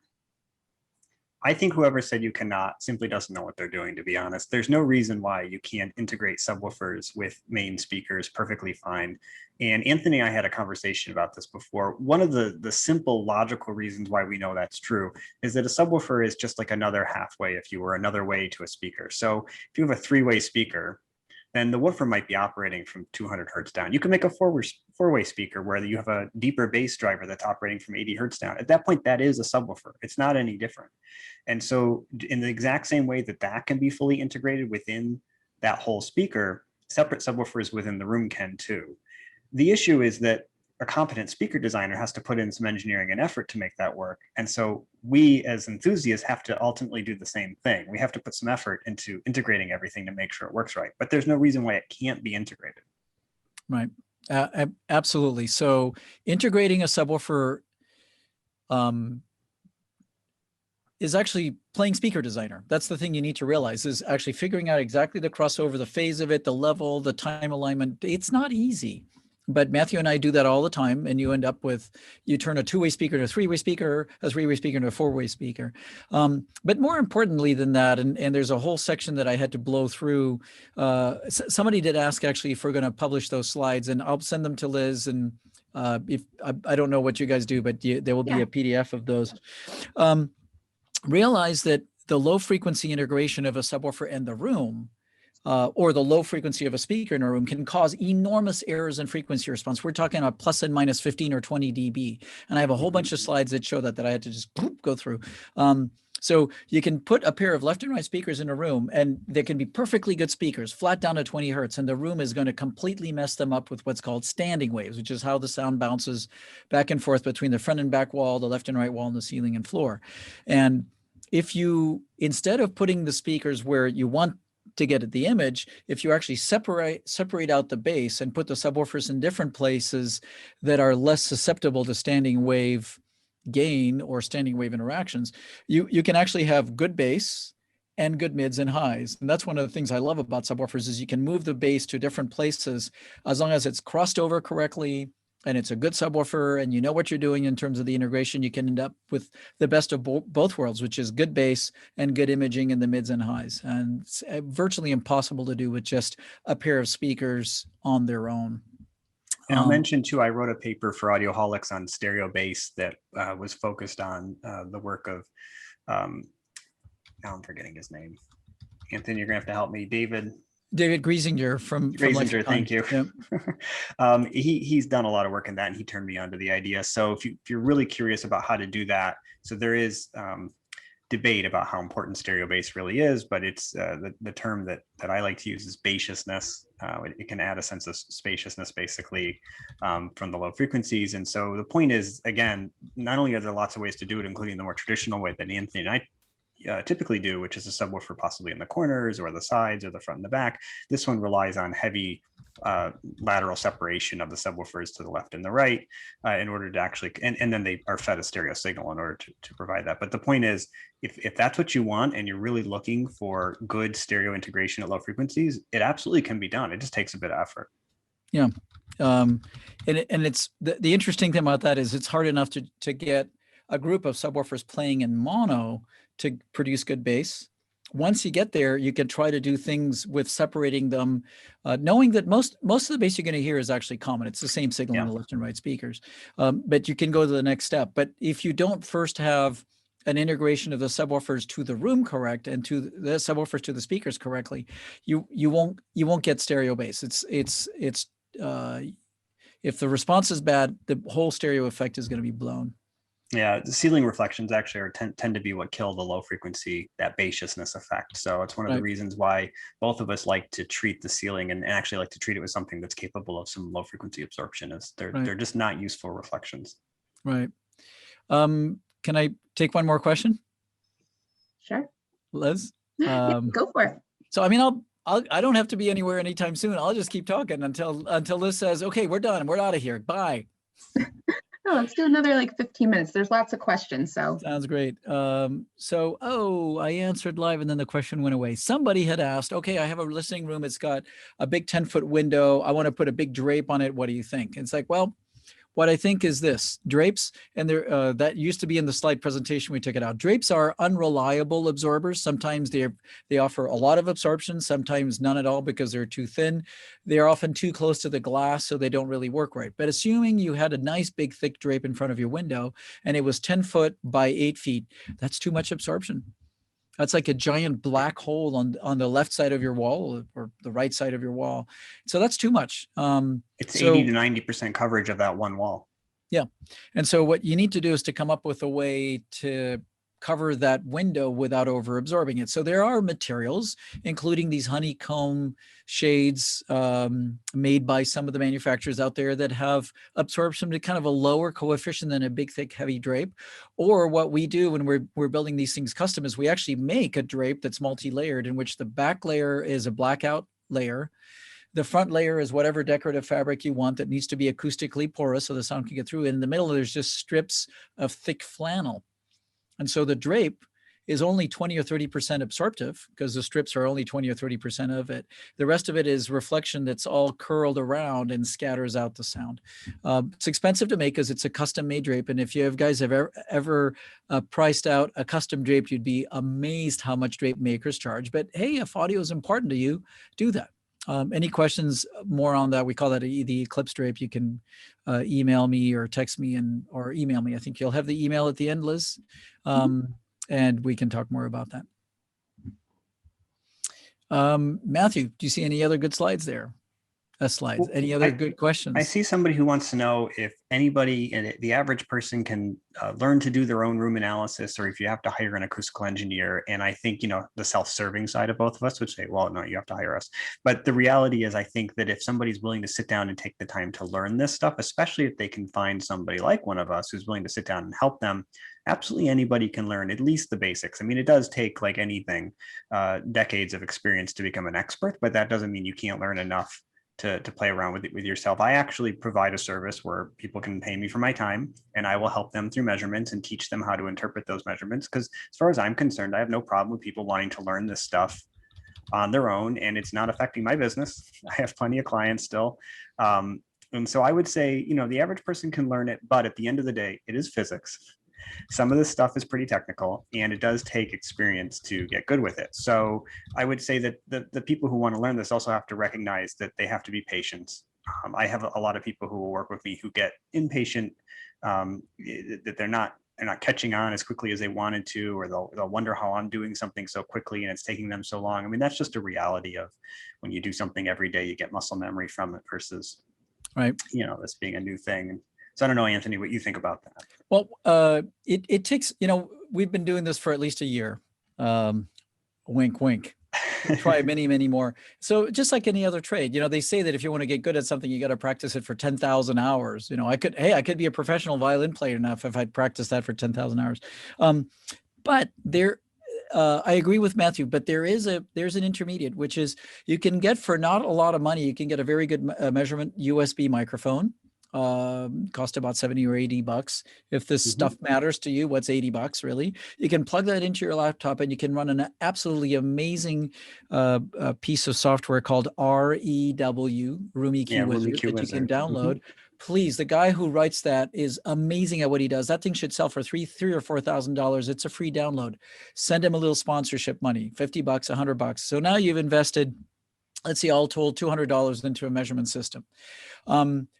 I think whoever said you cannot simply doesn't know what they're doing, to be honest. There's no reason why you can't integrate subwoofers with main speakers perfectly fine. And Anthony and I had a conversation about this before. One of the simple logical reasons why we know that's true is that a subwoofer is just like another halfway, if you were, another way to a speaker. So if you have a three-way speaker, then the woofer might be operating from 200 hertz down. You can make a four-way speaker where you have a deeper bass driver that's operating from 80 hertz down. At that point, that is a subwoofer. It's not any different. And so in the exact same way that that can be fully integrated within that whole speaker, separate subwoofers within the room can too. The issue is that a competent speaker designer has to put in some engineering and effort to make that work. And so we as enthusiasts have to ultimately do the same thing. We have to put some effort into integrating everything to make sure it works right. But there's no reason why it can't be integrated. Right. Absolutely. So integrating a subwoofer is actually playing speaker designer. That's the thing you need to realize, is actually figuring out exactly the crossover, the phase of it, the level, the time alignment. It's not easy. But Matthew and I do that all the time, and you end up with, you turn a two-way speaker to a three-way speaker, a three-way speaker to a four-way speaker. But more importantly than that, and there's a whole section that I had to blow through. Somebody did ask actually if we're going to publish those slides, and I'll send them to Liz. And if I don't know what you guys do, but there will be a PDF of those. Realize that the low frequency integration of a subwoofer in the room, or the low frequency of a speaker in a room, can cause enormous errors in frequency response. We're talking about plus and minus 15 or 20 dB. And I have a whole bunch of slides that show that I had to just go through. So you can put a pair of left and right speakers in a room, and they can be perfectly good speakers, flat down to 20 hertz, and the room is going to completely mess them up with what's called standing waves, which is how the sound bounces back and forth between the front and back wall, the left and right wall, and the ceiling and floor. And if you, instead of putting the speakers where you want to get at the image, if you actually separate out the bass and put the subwoofers in different places that are less susceptible to standing wave gain or standing wave interactions, you can actually have good bass and good mids and highs. And that's one of the things I love about subwoofers, is you can move the bass to different places as long as it's crossed over correctly and it's a good subwoofer and you know what you're doing in terms of the integration. You can end up with the best of both worlds, which is good bass and good imaging in the mids and highs. And it's virtually impossible to do with just a pair of speakers on their own. And I'll mention too, I wrote a paper for Audioholics on stereo bass that was focused on the work of, now I'm forgetting his name. Anthony, you're gonna have to help me. David Griesinger from Griesinger, thank you. Yep. He's done a lot of work in that, and he turned me on to the idea. So if you're really curious about how to do that, so there is debate about how important stereo bass really is, but it's the term that I like to use is spaciousness. It can add a sense of spaciousness basically from the low frequencies. And so the point is, again, not only are there lots of ways to do it, including the more traditional way that Anthony and I typically do, which is a subwoofer possibly in the corners or the sides or the front and the back. This one relies on heavy lateral separation of the subwoofers to the left and the right in order to actually, and then they are fed a stereo signal in order to provide that. But the point is, if that's what you want and you're really looking for good stereo integration at low frequencies, it absolutely can be done. It just takes a bit of effort. Yeah. And it's the interesting thing about that is it's hard enough to get a group of subwoofers playing in mono to produce good bass. Once you get there, you can try to do things with separating them, knowing that most of the bass you're going to hear is actually common. It's the same signal on the left and right speakers, but you can go to the next step. But if you don't first have an integration of the subwoofers to the room correct and to the subwoofers to the speakers correctly, you won't get stereo bass. It's if the response is bad, the whole stereo effect is going to be blown. Yeah, the ceiling reflections actually tend to be what kill the low frequency, that bassiousness effect. So it's one of the reasons why both of us like to treat the ceiling and actually like to treat it with something that's capable of some low frequency absorption. Is they're just not useful reflections. Right. Can I take one more question? Sure. Liz? Yeah, go for it. So, I mean, I don't have to be anywhere anytime soon. I'll just keep talking until Liz says, okay, we're done. We're out of here. Bye. Oh, let's do another like 15 minutes. There's lots of questions, so. Sounds great. I answered live and then the question went away. Somebody had asked, okay, I have a listening room. It's got a big 10-foot window. I want to put a big drape on it. What do you think? It's like, well, what I think is this: drapes, and that used to be in the slide presentation, we took it out. Drapes are unreliable absorbers. Sometimes they offer a lot of absorption, sometimes none at all because they're too thin. They're often too close to the glass, so they don't really work right. But assuming you had a nice big thick drape in front of your window and it was 10 foot by 8 feet, that's too much absorption. That's like a giant black hole on the left side of your wall or the right side of your wall. So that's too much. It's 80 to 90% coverage of that one wall. Yeah. And so what you need to do is to come up with a way to cover that window without over absorbing it. So there are materials, including these honeycomb shades made by some of the manufacturers out there that have absorption to kind of a lower coefficient than a big, thick, heavy drape. Or what we do when we're building these things custom is we actually make a drape that's multi-layered, in which the back layer is a blackout layer. The front layer is whatever decorative fabric you want that needs to be acoustically porous so the sound can get through. In the middle, there's just strips of thick flannel. And so the drape is only 20 or 30% absorptive because the strips are only 20 or 30% of it. The rest of it is reflection that's all curled around and scatters out the sound. It's expensive to make because it's a custom made drape. And if you guys have ever priced out a custom drape, you'd be amazed how much drape makers charge. But hey, if audio is important to you, do that. Any questions more on that? We call that the Eclipse drape. You can email me or text me or email me. I think you'll have the email at the end, Liz, and we can talk more about that. Matthew, do you see any other good slides there? Slides. Any other good questions? I see somebody who wants to know if anybody, the average person, can learn to do their own room analysis, or if you have to hire an acoustical engineer. And I think, the self-serving side of both of us would say, well, no, you have to hire us. But the reality is, I think that if somebody's willing to sit down and take the time to learn this stuff, especially if they can find somebody like one of us who's willing to sit down and help them, absolutely anybody can learn at least the basics. I mean, it does take, like anything, decades of experience to become an expert, but that doesn't mean you can't learn enough to play around with it with yourself. I actually provide a service where people can pay me for my time, and I will help them through measurements and teach them how to interpret those measurements. Because as far as I'm concerned, I have no problem with people wanting to learn this stuff on their own, and it's not affecting my business. I have plenty of clients still. And so I would say, the average person can learn it, but at the end of the day, it is physics. Some of this stuff is pretty technical, and it does take experience to get good with it. So I would say that the people who want to learn this also have to recognize that they have to be patient. I have a lot of people who will work with me who get impatient, that they're not catching on as quickly as they wanted to, or they'll wonder how I'm doing something so quickly and it's taking them so long. I mean, that's just a reality of when you do something every day, you get muscle memory from it versus, right, this being a new thing. So I don't know, Anthony, what you think about that. Well, it takes, we've been doing this for at least a year. Wink, wink. Try many, many more. So just like any other trade, they say that if you want to get good at something, you got to practice it for 10,000 hours. I could be a professional violin player enough if I'd practiced that for 10,000 hours. But there, I agree with Matthew, but there's an intermediate, which is you can get for not a lot of money, you can get a very good measurement USB microphone. Cost about 70 or 80 bucks. If this stuff matters to you, what's 80 bucks really? You can plug that into your laptop and you can run an absolutely amazing piece of software called REW, Room EQ Wizard, that you can download. Please, the guy who writes that is amazing at what he does. That thing should sell for $3,000 or $4,000. It's a free download. Send him a little sponsorship money, 50 bucks, 100 bucks. So now you've invested, let's see, all told $200 into a measurement system.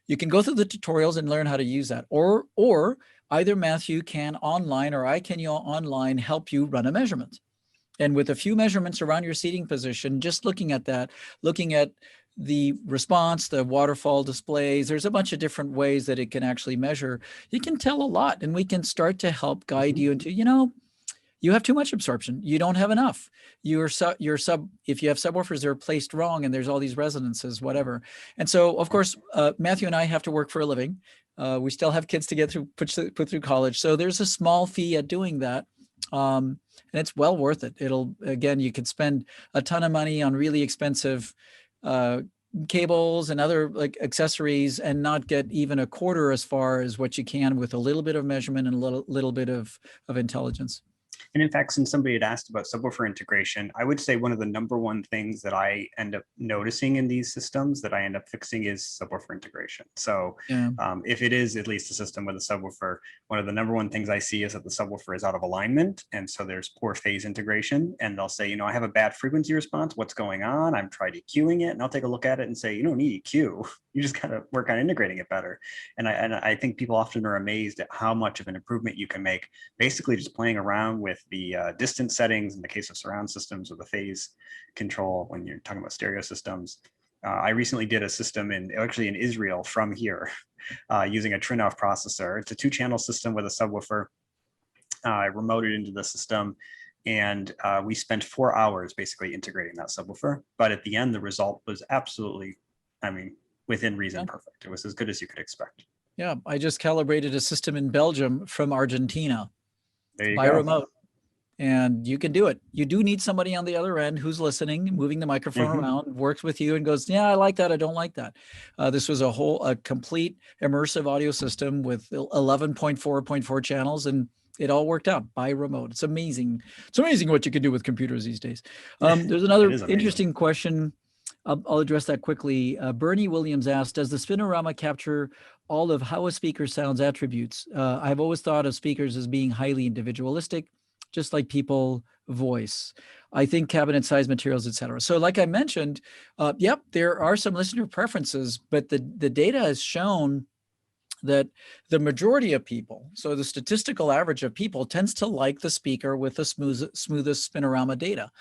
You can go through the tutorials and learn how to use that, or either Matthew can online or I can online help you run a measurement. And with a few measurements around your seating position, just looking at that, looking at the response, the waterfall displays, there's a bunch of different ways that it can actually measure. You can tell a lot, and we can start to help guide you into, you have too much absorption. You don't have enough. If you have subwoofers, they're placed wrong and there's all these resonances, whatever. And so, of course, Matthew and I have to work for a living. We still have kids to get through, put through college. So there's a small fee at doing that. And it's well worth it. Again, you could spend a ton of money on really expensive cables and other like accessories and not get even a quarter as far as what you can with a little bit of measurement and a little bit of intelligence. And in fact, since somebody had asked about subwoofer integration, I would say one of the #1 things that I end up noticing in these systems that I end up fixing is subwoofer integration. So yeah. If it is at least a system with a subwoofer, one of the #1 things I see is that the subwoofer is out of alignment. And so there's poor phase integration. And they'll say, I have a bad frequency response. What's going on? I'm trying EQing it. And I'll take a look at it and say, you don't need EQ. You just got to work on integrating it better. And I think people often are amazed at how much of an improvement you can make, basically just playing around with the distance settings in the case of surround systems, or the phase control when you're talking about stereo systems. I recently did a system in Israel from here using a Trinov processor. It's a 2-channel system with a subwoofer. I remoted into the system, and we spent 4 hours basically integrating that subwoofer. But at the end, the result was absolutely, within reason, perfect. It was as good as you could expect. Yeah, I just calibrated a system in Belgium from Argentina by go. remote. And you can do it. You do need somebody on the other end who's listening, moving the microphone around, works with you and goes, yeah, I like that. I don't like that. This was a complete immersive audio system with 11.4.4 channels, and it all worked out by remote. It's amazing. It's amazing what you can do with computers these days. There's another interesting question. I'll address that quickly. Bernie Williams asked, does the Spinorama capture all of how a speaker sounds attributes? I've always thought of speakers as being highly individualistic, just like people voice. I think cabinet size, materials, etc. So like I mentioned, yep, there are some listener preferences, but the data has shown that the majority of people, so the statistical average of people, tends to like the speaker with the smoothest Spinorama data,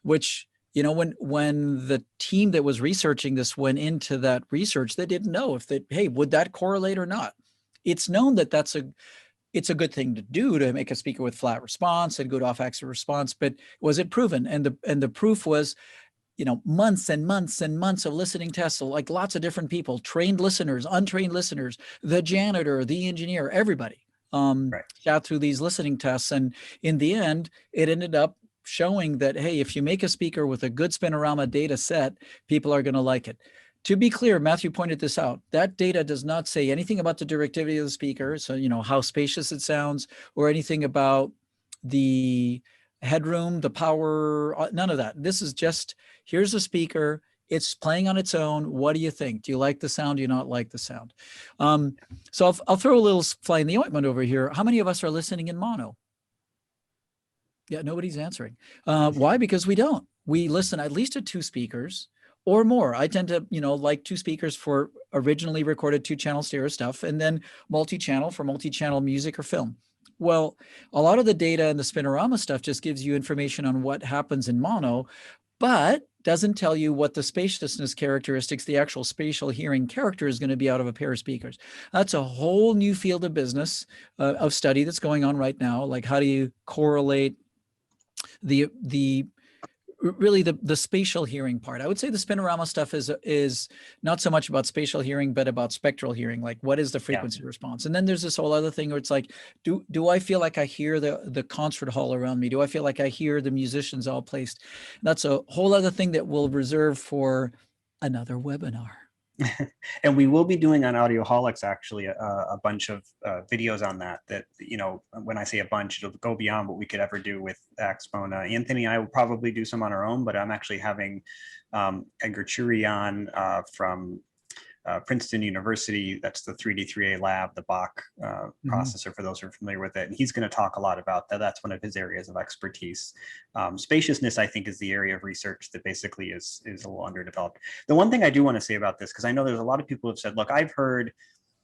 which, when the team that was researching this went into that research, they didn't know hey, would that correlate or not? It's known that it's a good thing to do to make a speaker with flat response and good off-axis response, but was it proven? And the proof was, months and months and months of listening tests, like lots of different people, trained listeners, untrained listeners, the janitor, the engineer, everybody got through these listening tests. And in the end, it ended up showing that, hey, if you make a speaker with a good Spinorama data set, people are going to like it. To be clear, Matthew pointed this out, that data does not say anything about the directivity of the speaker, so how spacious it sounds, or anything about the headroom, the power, none of that. This is just, here's a speaker, it's playing on its own. What do you think? Do you like the sound? Do you not like the sound? So I'll throw a little fly in the ointment over here. How many of us are listening in mono? Yeah, nobody's answering. Why? Because we don't. We listen at least to 2 speakers or more. I tend to, like 2 speakers for originally recorded 2-channel stereo stuff, and then multi-channel for multi-channel music or film. Well, a lot of the data and the Spinorama stuff just gives you information on what happens in mono, but doesn't tell you what the spaciousness characteristics, the actual spatial hearing character is going to be out of a pair of speakers. That's a whole new field of business, of study that's going on right now. Like, how do you correlate really the spatial hearing part? I would say the Spinorama stuff is not so much about spatial hearing, but about spectral hearing. Like, what is the frequency response? And then there's this whole other thing where it's like, do I feel like I hear the concert hall around me? Do I feel like I hear the musicians all placed? That's a whole other thing that we'll reserve for another webinar. And we will be doing on Audioholics actually a bunch of videos on that, when I say a bunch, it'll go beyond what we could ever do with Axpona. Anthony and I will probably do some on our own, but I'm actually having Edgar Churi on from Princeton University. That's the 3D3A lab, the Bach processor, for those who are familiar with it. And he's going to talk a lot about that. That's one of his areas of expertise. Spaciousness, I think, is the area of research that basically is a little underdeveloped. The one thing I do want to say about this, because I know there's a lot of people who have said, look, I've heard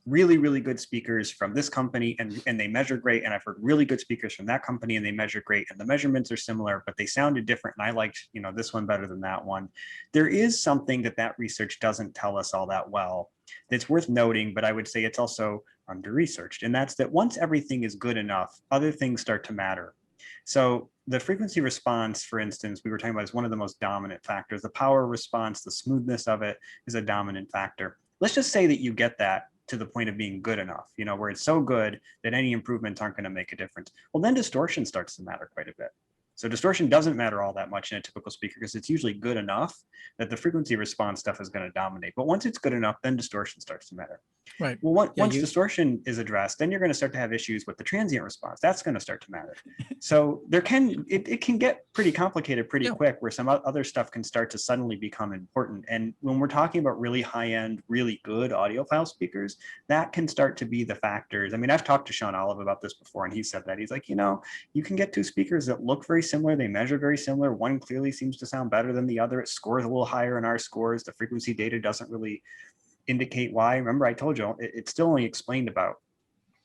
really, really good speakers from this company and they measure great. And I've heard really good speakers from that company and they measure great. And the measurements are similar, but they sounded different. And I liked, this one better than that one. There is something that research doesn't tell us all that well that's worth noting, but I would say it's also under-researched. And that's that once everything is good enough, other things start to matter. So the frequency response, for instance, we were talking about, is one of the most dominant factors. The power response, the smoothness of it is a dominant factor. Let's just say that you get that to the point of being good enough, you know, where it's so good that any improvements aren't going to make a difference, well, then distortion starts to matter quite a bit. So distortion doesn't matter all that much in a typical speaker because it's usually good enough that the frequency response stuff is going to dominate. But once it's good enough, then distortion starts to matter. Right. Well, once distortion is addressed, then you're going to start to have issues with the transient response. That's going to start to matter. So it can get pretty complicated pretty quick, where some other stuff can start to suddenly become important. And when we're talking about really high-end, really good audiophile speakers, that can start to be the factors. I mean, I've talked to Sean Olive about this before, and he said that. He's like, you know, you can get two speakers that look very similar, they measure very similar. One clearly seems to sound better than the other. It scores a little higher in our scores. The frequency data doesn't really indicate why. Remember, I told you it's still only explained about,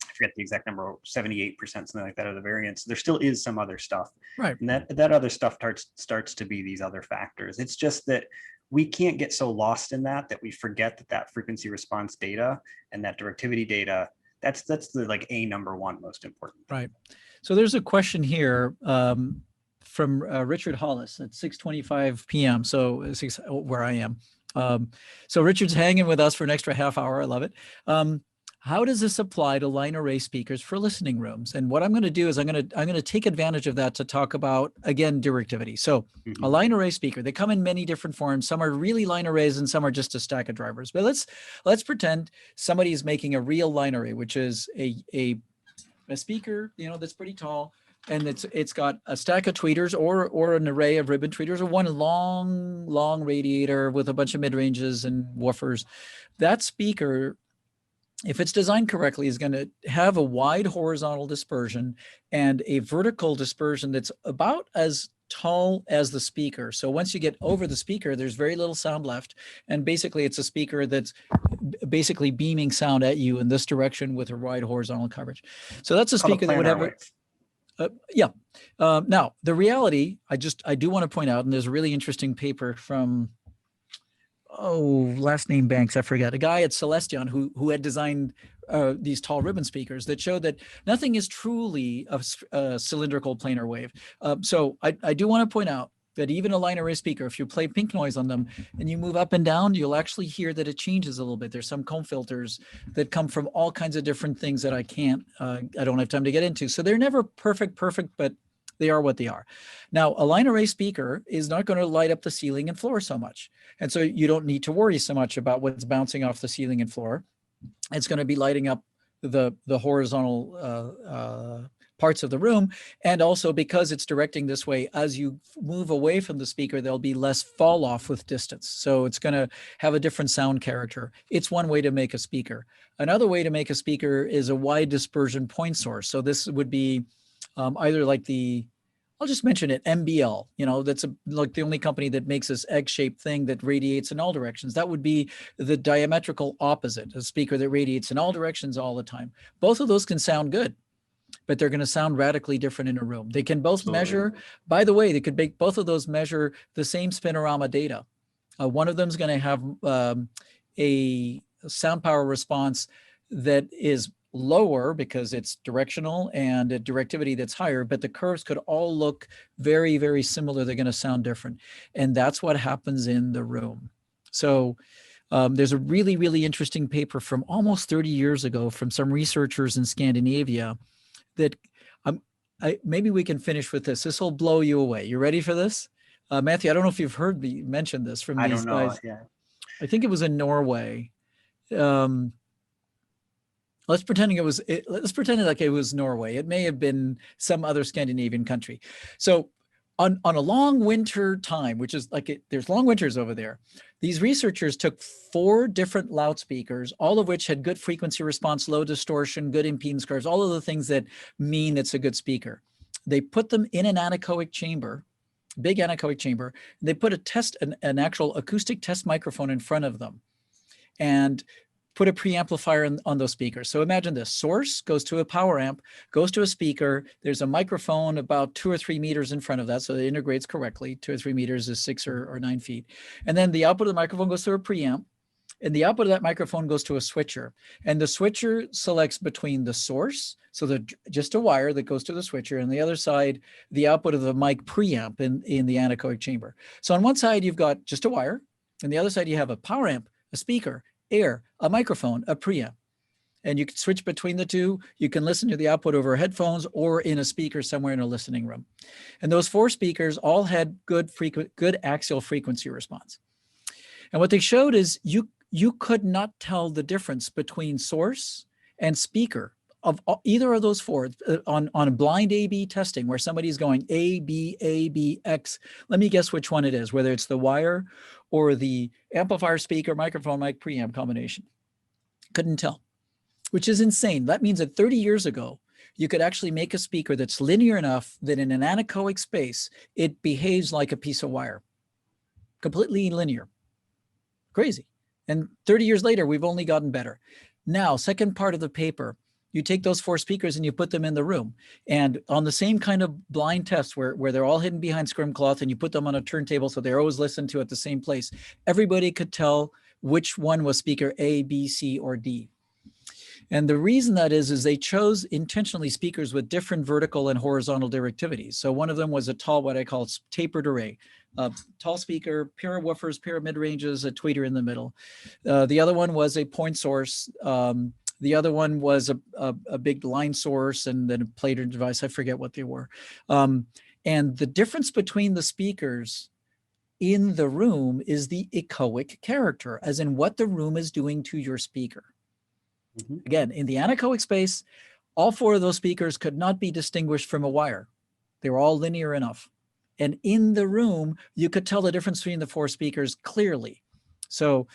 I forget the exact number, 78%, something like that, of the variance. There still is some other stuff, right? And that other stuff starts to be these other factors. It's just that we can't get so lost in that we forget that frequency response data and that directivity data, that's the like number one most important thing. Right. So there's a question here from Richard Hollis at 6:25 p.m. So where I am. So Richard's hanging with us for an extra half hour. I love it. How does this apply to line array speakers for listening rooms? And what I'm going to do is I'm going to take advantage of that to talk about, again, directivity. So a line array speaker, they come in many different forms. Some are really line arrays and some are just a stack of drivers. But let's pretend somebody is making a real line array, which is a speaker, you know, that's pretty tall. And it's got a stack of tweeters or an array of ribbon tweeters, or one long radiator with a bunch of mid-ranges and woofers. That speaker, if it's designed correctly, is going to have a wide horizontal dispersion and a vertical dispersion that's about as tall as the speaker. So once you get over the speaker, there's very little sound left. And basically it's a speaker that's basically beaming sound at you in this direction with a wide horizontal coverage. So that's a speaker that would have now the reality, I do want to point out, and there's a really interesting paper from, last name Banks, I forget, a guy at Celestion who had designed these tall ribbon speakers that showed that nothing is truly a cylindrical planar wave. So I do want to point out that even a line array speaker, if you play pink noise on them and you move up and down, you'll actually hear that it changes a little bit. There's some comb filters that come from all kinds of different things that I don't have time to get into. So they're never perfect, but they are what they are. Now, a line array speaker is not going to light up the ceiling and floor so much. And so you don't need to worry so much about what's bouncing off the ceiling and floor. It's going to be lighting up the horizontal parts of the room. And also because it's directing this way, as you move away from the speaker, there'll be less fall off with distance. So it's going to have a different sound character. It's one way to make a speaker. Another way to make a speaker is a wide dispersion point source. So this would be either like I'll just mention it, MBL, you know, that's like the only company that makes this egg-shaped thing that radiates in all directions. That would be the diametrical opposite, a speaker that radiates in all directions all the time. Both of those can sound good, but they're going to sound radically different in a room. They can both measure, by the way, they could make both of those measure the same Spinorama data. One of them is going to have a sound power response that is lower because it's directional and a directivity that's higher, but the curves could all look very, very similar. They're going to sound different. And that's what happens in the room. So there's a really, really interesting paper from almost 30 years ago from some researchers in Scandinavia that maybe we can finish with this. This will blow you away. You ready for this? Matthew, I don't know if you've heard me mention this from these guys. Yeah. I think it was in Norway. Let's pretend like it was Norway. It may have been some other Scandinavian country. So on a long winter time, which is like there's long winters over there, these researchers took 4 different loudspeakers, all of which had good frequency response, low distortion, good impedance curves, all of the things that mean it's a good speaker. They put them in an anechoic chamber, big anechoic chamber. They put an actual acoustic test microphone in front of them and put a preamplifier on those speakers. So imagine this: source goes to a power amp, goes to a speaker. There's a microphone about 2 or 3 meters in front of that, so it integrates correctly. 2 or 3 meters is 6 or 9 feet. And then the output of the microphone goes to a preamp, and the output of that microphone goes to a switcher. And the switcher selects between the source, so just a wire that goes to the switcher, and the other side, the output of the mic preamp in the anechoic chamber. So on one side, you've got just a wire, and the other side, you have a power amp, a speaker, air, a microphone, a preamp. and you can switch between the two. You can listen to the output over headphones or in a speaker somewhere in a listening room. And those 4 speakers all had good axial frequency response. And what they showed is you could not tell the difference between source and speaker of either of those 4 on a blind A/B testing where somebody's going A, B, X. Let me guess which one it is, whether it's the wire or the amplifier, speaker, microphone, mic, preamp combination. Couldn't tell, which is insane. That means that 30 years ago, you could actually make a speaker that's linear enough that in an anechoic space, it behaves like a piece of wire, completely linear. Crazy. And 30 years later, we've only gotten better. Now, second part of the paper, you take those 4 speakers and you put them in the room. And on the same kind of blind test where they're all hidden behind scrim cloth and you put them on a turntable so they're always listened to at the same place, everybody could tell which one was speaker A, B, C, or D. And the reason that is they chose intentionally speakers with different vertical and horizontal directivities. So one of them was a tall, what I call tapered array. Tall speaker, pair of woofers, pair of mid-ranges, a tweeter in the middle. The other one was a point source. The other one was a big line source and then a plater device. I forget what they were. And the difference between the speakers in the room is the echoic character, as in what the room is doing to your speaker. Mm-hmm. Again, in the anechoic space, all 4 of those speakers could not be distinguished from a wire. They were all linear enough. And in the room, you could tell the difference between the 4 speakers clearly. So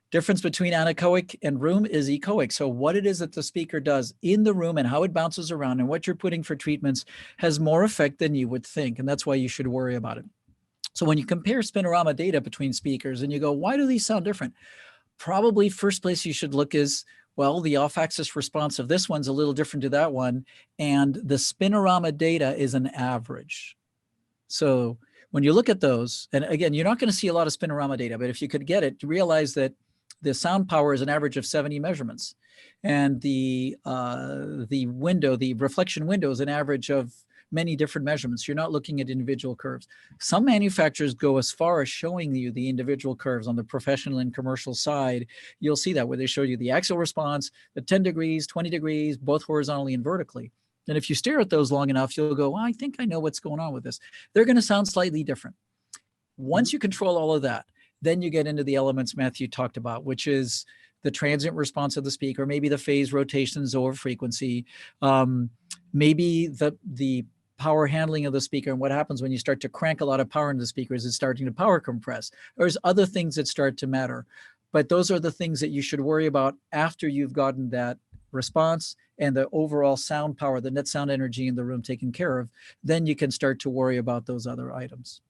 difference between anechoic and room is echoic. So what it is that the speaker does in the room and how it bounces around and what you're putting for treatments has more effect than you would think. And that's why you should worry about it. So when you compare Spinorama data between speakers and you go, why do these sound different? Probably first place you should look is, well, the off-axis response of this one's a little different to that one. And the Spinorama data is an average. So when you look at those, and again, you're not going to see a lot of Spinorama data, but if you could get it, you realize that the sound power is an average of 70 measurements. And the reflection window is an average of many different measurements. You're not looking at individual curves. Some manufacturers go as far as showing you the individual curves on the professional and commercial side. You'll see that where they show you the axial response, the 10 degrees, 20 degrees, both horizontally and vertically. And if you stare at those long enough, you'll go, well, I think I know what's going on with this. They're going to sound slightly different. Once you control all of that, then you get into the elements Matthew talked about, which is the transient response of the speaker, maybe the phase rotations over frequency, maybe the power handling of the speaker. And what happens when you start to crank a lot of power into the speaker is it's starting to power compress. There's other things that start to matter. But those are the things that you should worry about after you've gotten that response and the overall sound power, the net sound energy in the room taken care of. Then you can start to worry about those other items.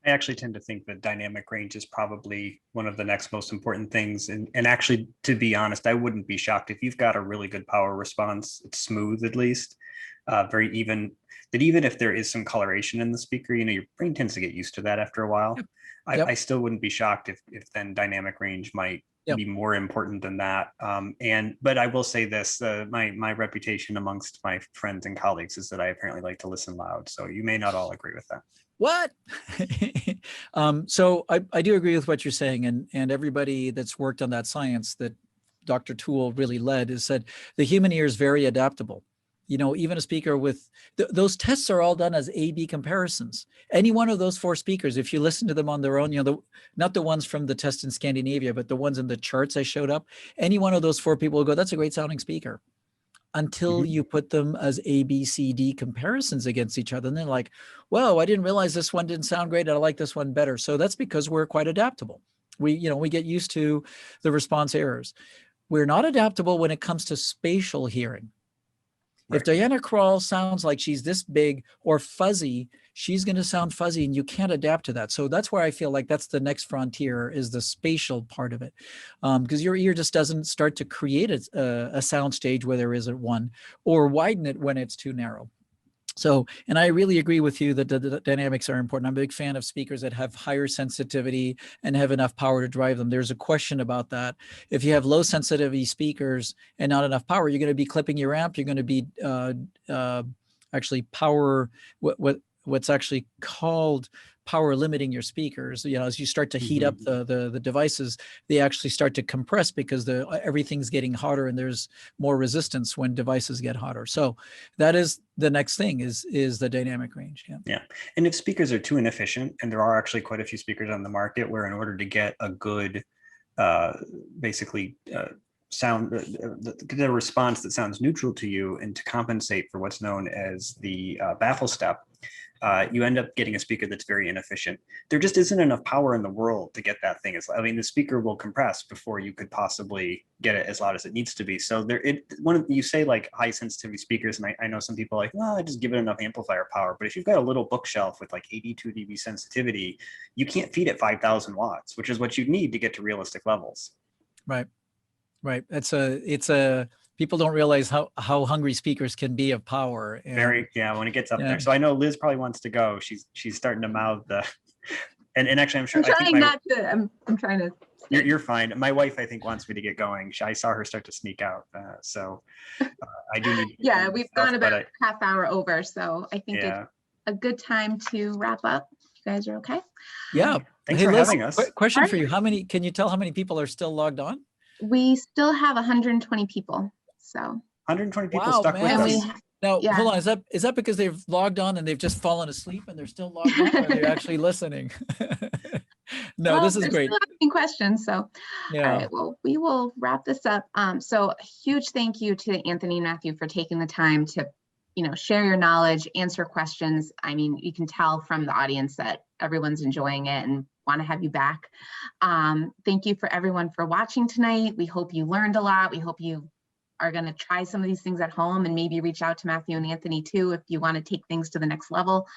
I actually tend to think that dynamic range is probably one of the next most important things. And actually, to be honest, I wouldn't be shocked if you've got a really good power response. It's smooth, at least, very even. That even if there is some coloration in the speaker, your brain tends to get used to that after a while. Yep. I still wouldn't be shocked if then dynamic range might be more important than that. But I will say this, my reputation amongst my friends and colleagues is that I apparently like to listen loud. So you may not all agree with that. What? So I do agree with what you're saying. And everybody that's worked on that science that Dr. Toole really led has said the human ear is very adaptable. Even a speaker with those tests are all done as A/B comparisons. Any one of those 4 speakers, if you listen to them on their own, not the ones from the test in Scandinavia, but the ones in the charts I showed up, any one of those 4 people will go, that's a great sounding speaker. Until you put them as A, B, C, D comparisons against each other. And they're like, whoa, I didn't realize this one didn't sound great. I like this one better. So that's because we're quite adaptable. We get used to the response errors. We're not adaptable when it comes to spatial hearing. Right. If Diana Krall sounds like she's this big or fuzzy, she's going to sound fuzzy and you can't adapt to that. So that's where I feel like that's the next frontier is the spatial part of it. Because your ear just doesn't start to create a sound stage where there isn't one or widen it when it's too narrow. So, and I really agree with you that the dynamics are important. I'm a big fan of speakers that have higher sensitivity and have enough power to drive them. There's a question about that. If you have low sensitivity speakers and not enough power, you're going to be clipping your amp. You're going to be actually what's actually called power limiting your speakers. You know, as you start to heat up the devices, they actually start to compress because everything's getting hotter and there's more resistance when devices get hotter. So that is the next thing is the dynamic range. Yeah. And if speakers are too inefficient, and there are actually quite a few speakers on the market where in order to get a good sound, the response that sounds neutral to you and to compensate for what's known as the baffle step, you end up getting a speaker that's very inefficient. There just isn't enough power in the world to get that thing. I mean, the speaker will compress before you could possibly get it as loud as it needs to be. So you say like high sensitivity speakers, and I know some people are like, well, I just give it enough amplifier power. But if you've got a little bookshelf with like 82 dB sensitivity, you can't feed it 5,000 watts, which is what you need to get to realistic levels. Right. Right. People don't realize how hungry speakers can be of power. When it gets up there. So I know Liz probably wants to go. She's starting to mouth the, and actually I'm sure. I'm trying to. You're fine. My wife, I think, wants me to get going. I saw her start to sneak out. So I do need. Yeah, we've gone about half hour over. So I think it's a good time to wrap up. You guys are okay? Yeah. Thanks for having us. Question for you. Can you tell how many people are still logged on? We still have 120 people. So 120 people stuck with us. Now, hold on. Is that because they've logged on and they've just fallen asleep and they're still logged on, or they're actually listening? No, this is great. Still asking questions. So, yeah. All right. Well, we will wrap this up. So, a huge thank you to Anthony and Matthew for taking the time to, share your knowledge, answer questions. I mean, you can tell from the audience that everyone's enjoying it and want to have you back. Thank you for everyone for watching tonight. We hope you learned a lot. We hope you are going to try some of these things at home and maybe reach out to Matthew and Anthony too if you want to take things to the next level.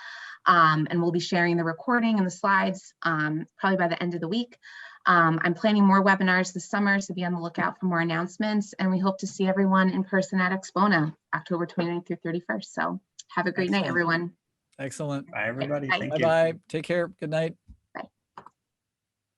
And we'll be sharing the recording and the slides probably by the end of the week. I'm planning more webinars this summer, so be on the lookout for more announcements. And we hope to see everyone in person at Expona, October 29th through 31st. So have a great night, everyone. Excellent. Bye, everybody. Thank you. Bye-bye. Take care. Good night.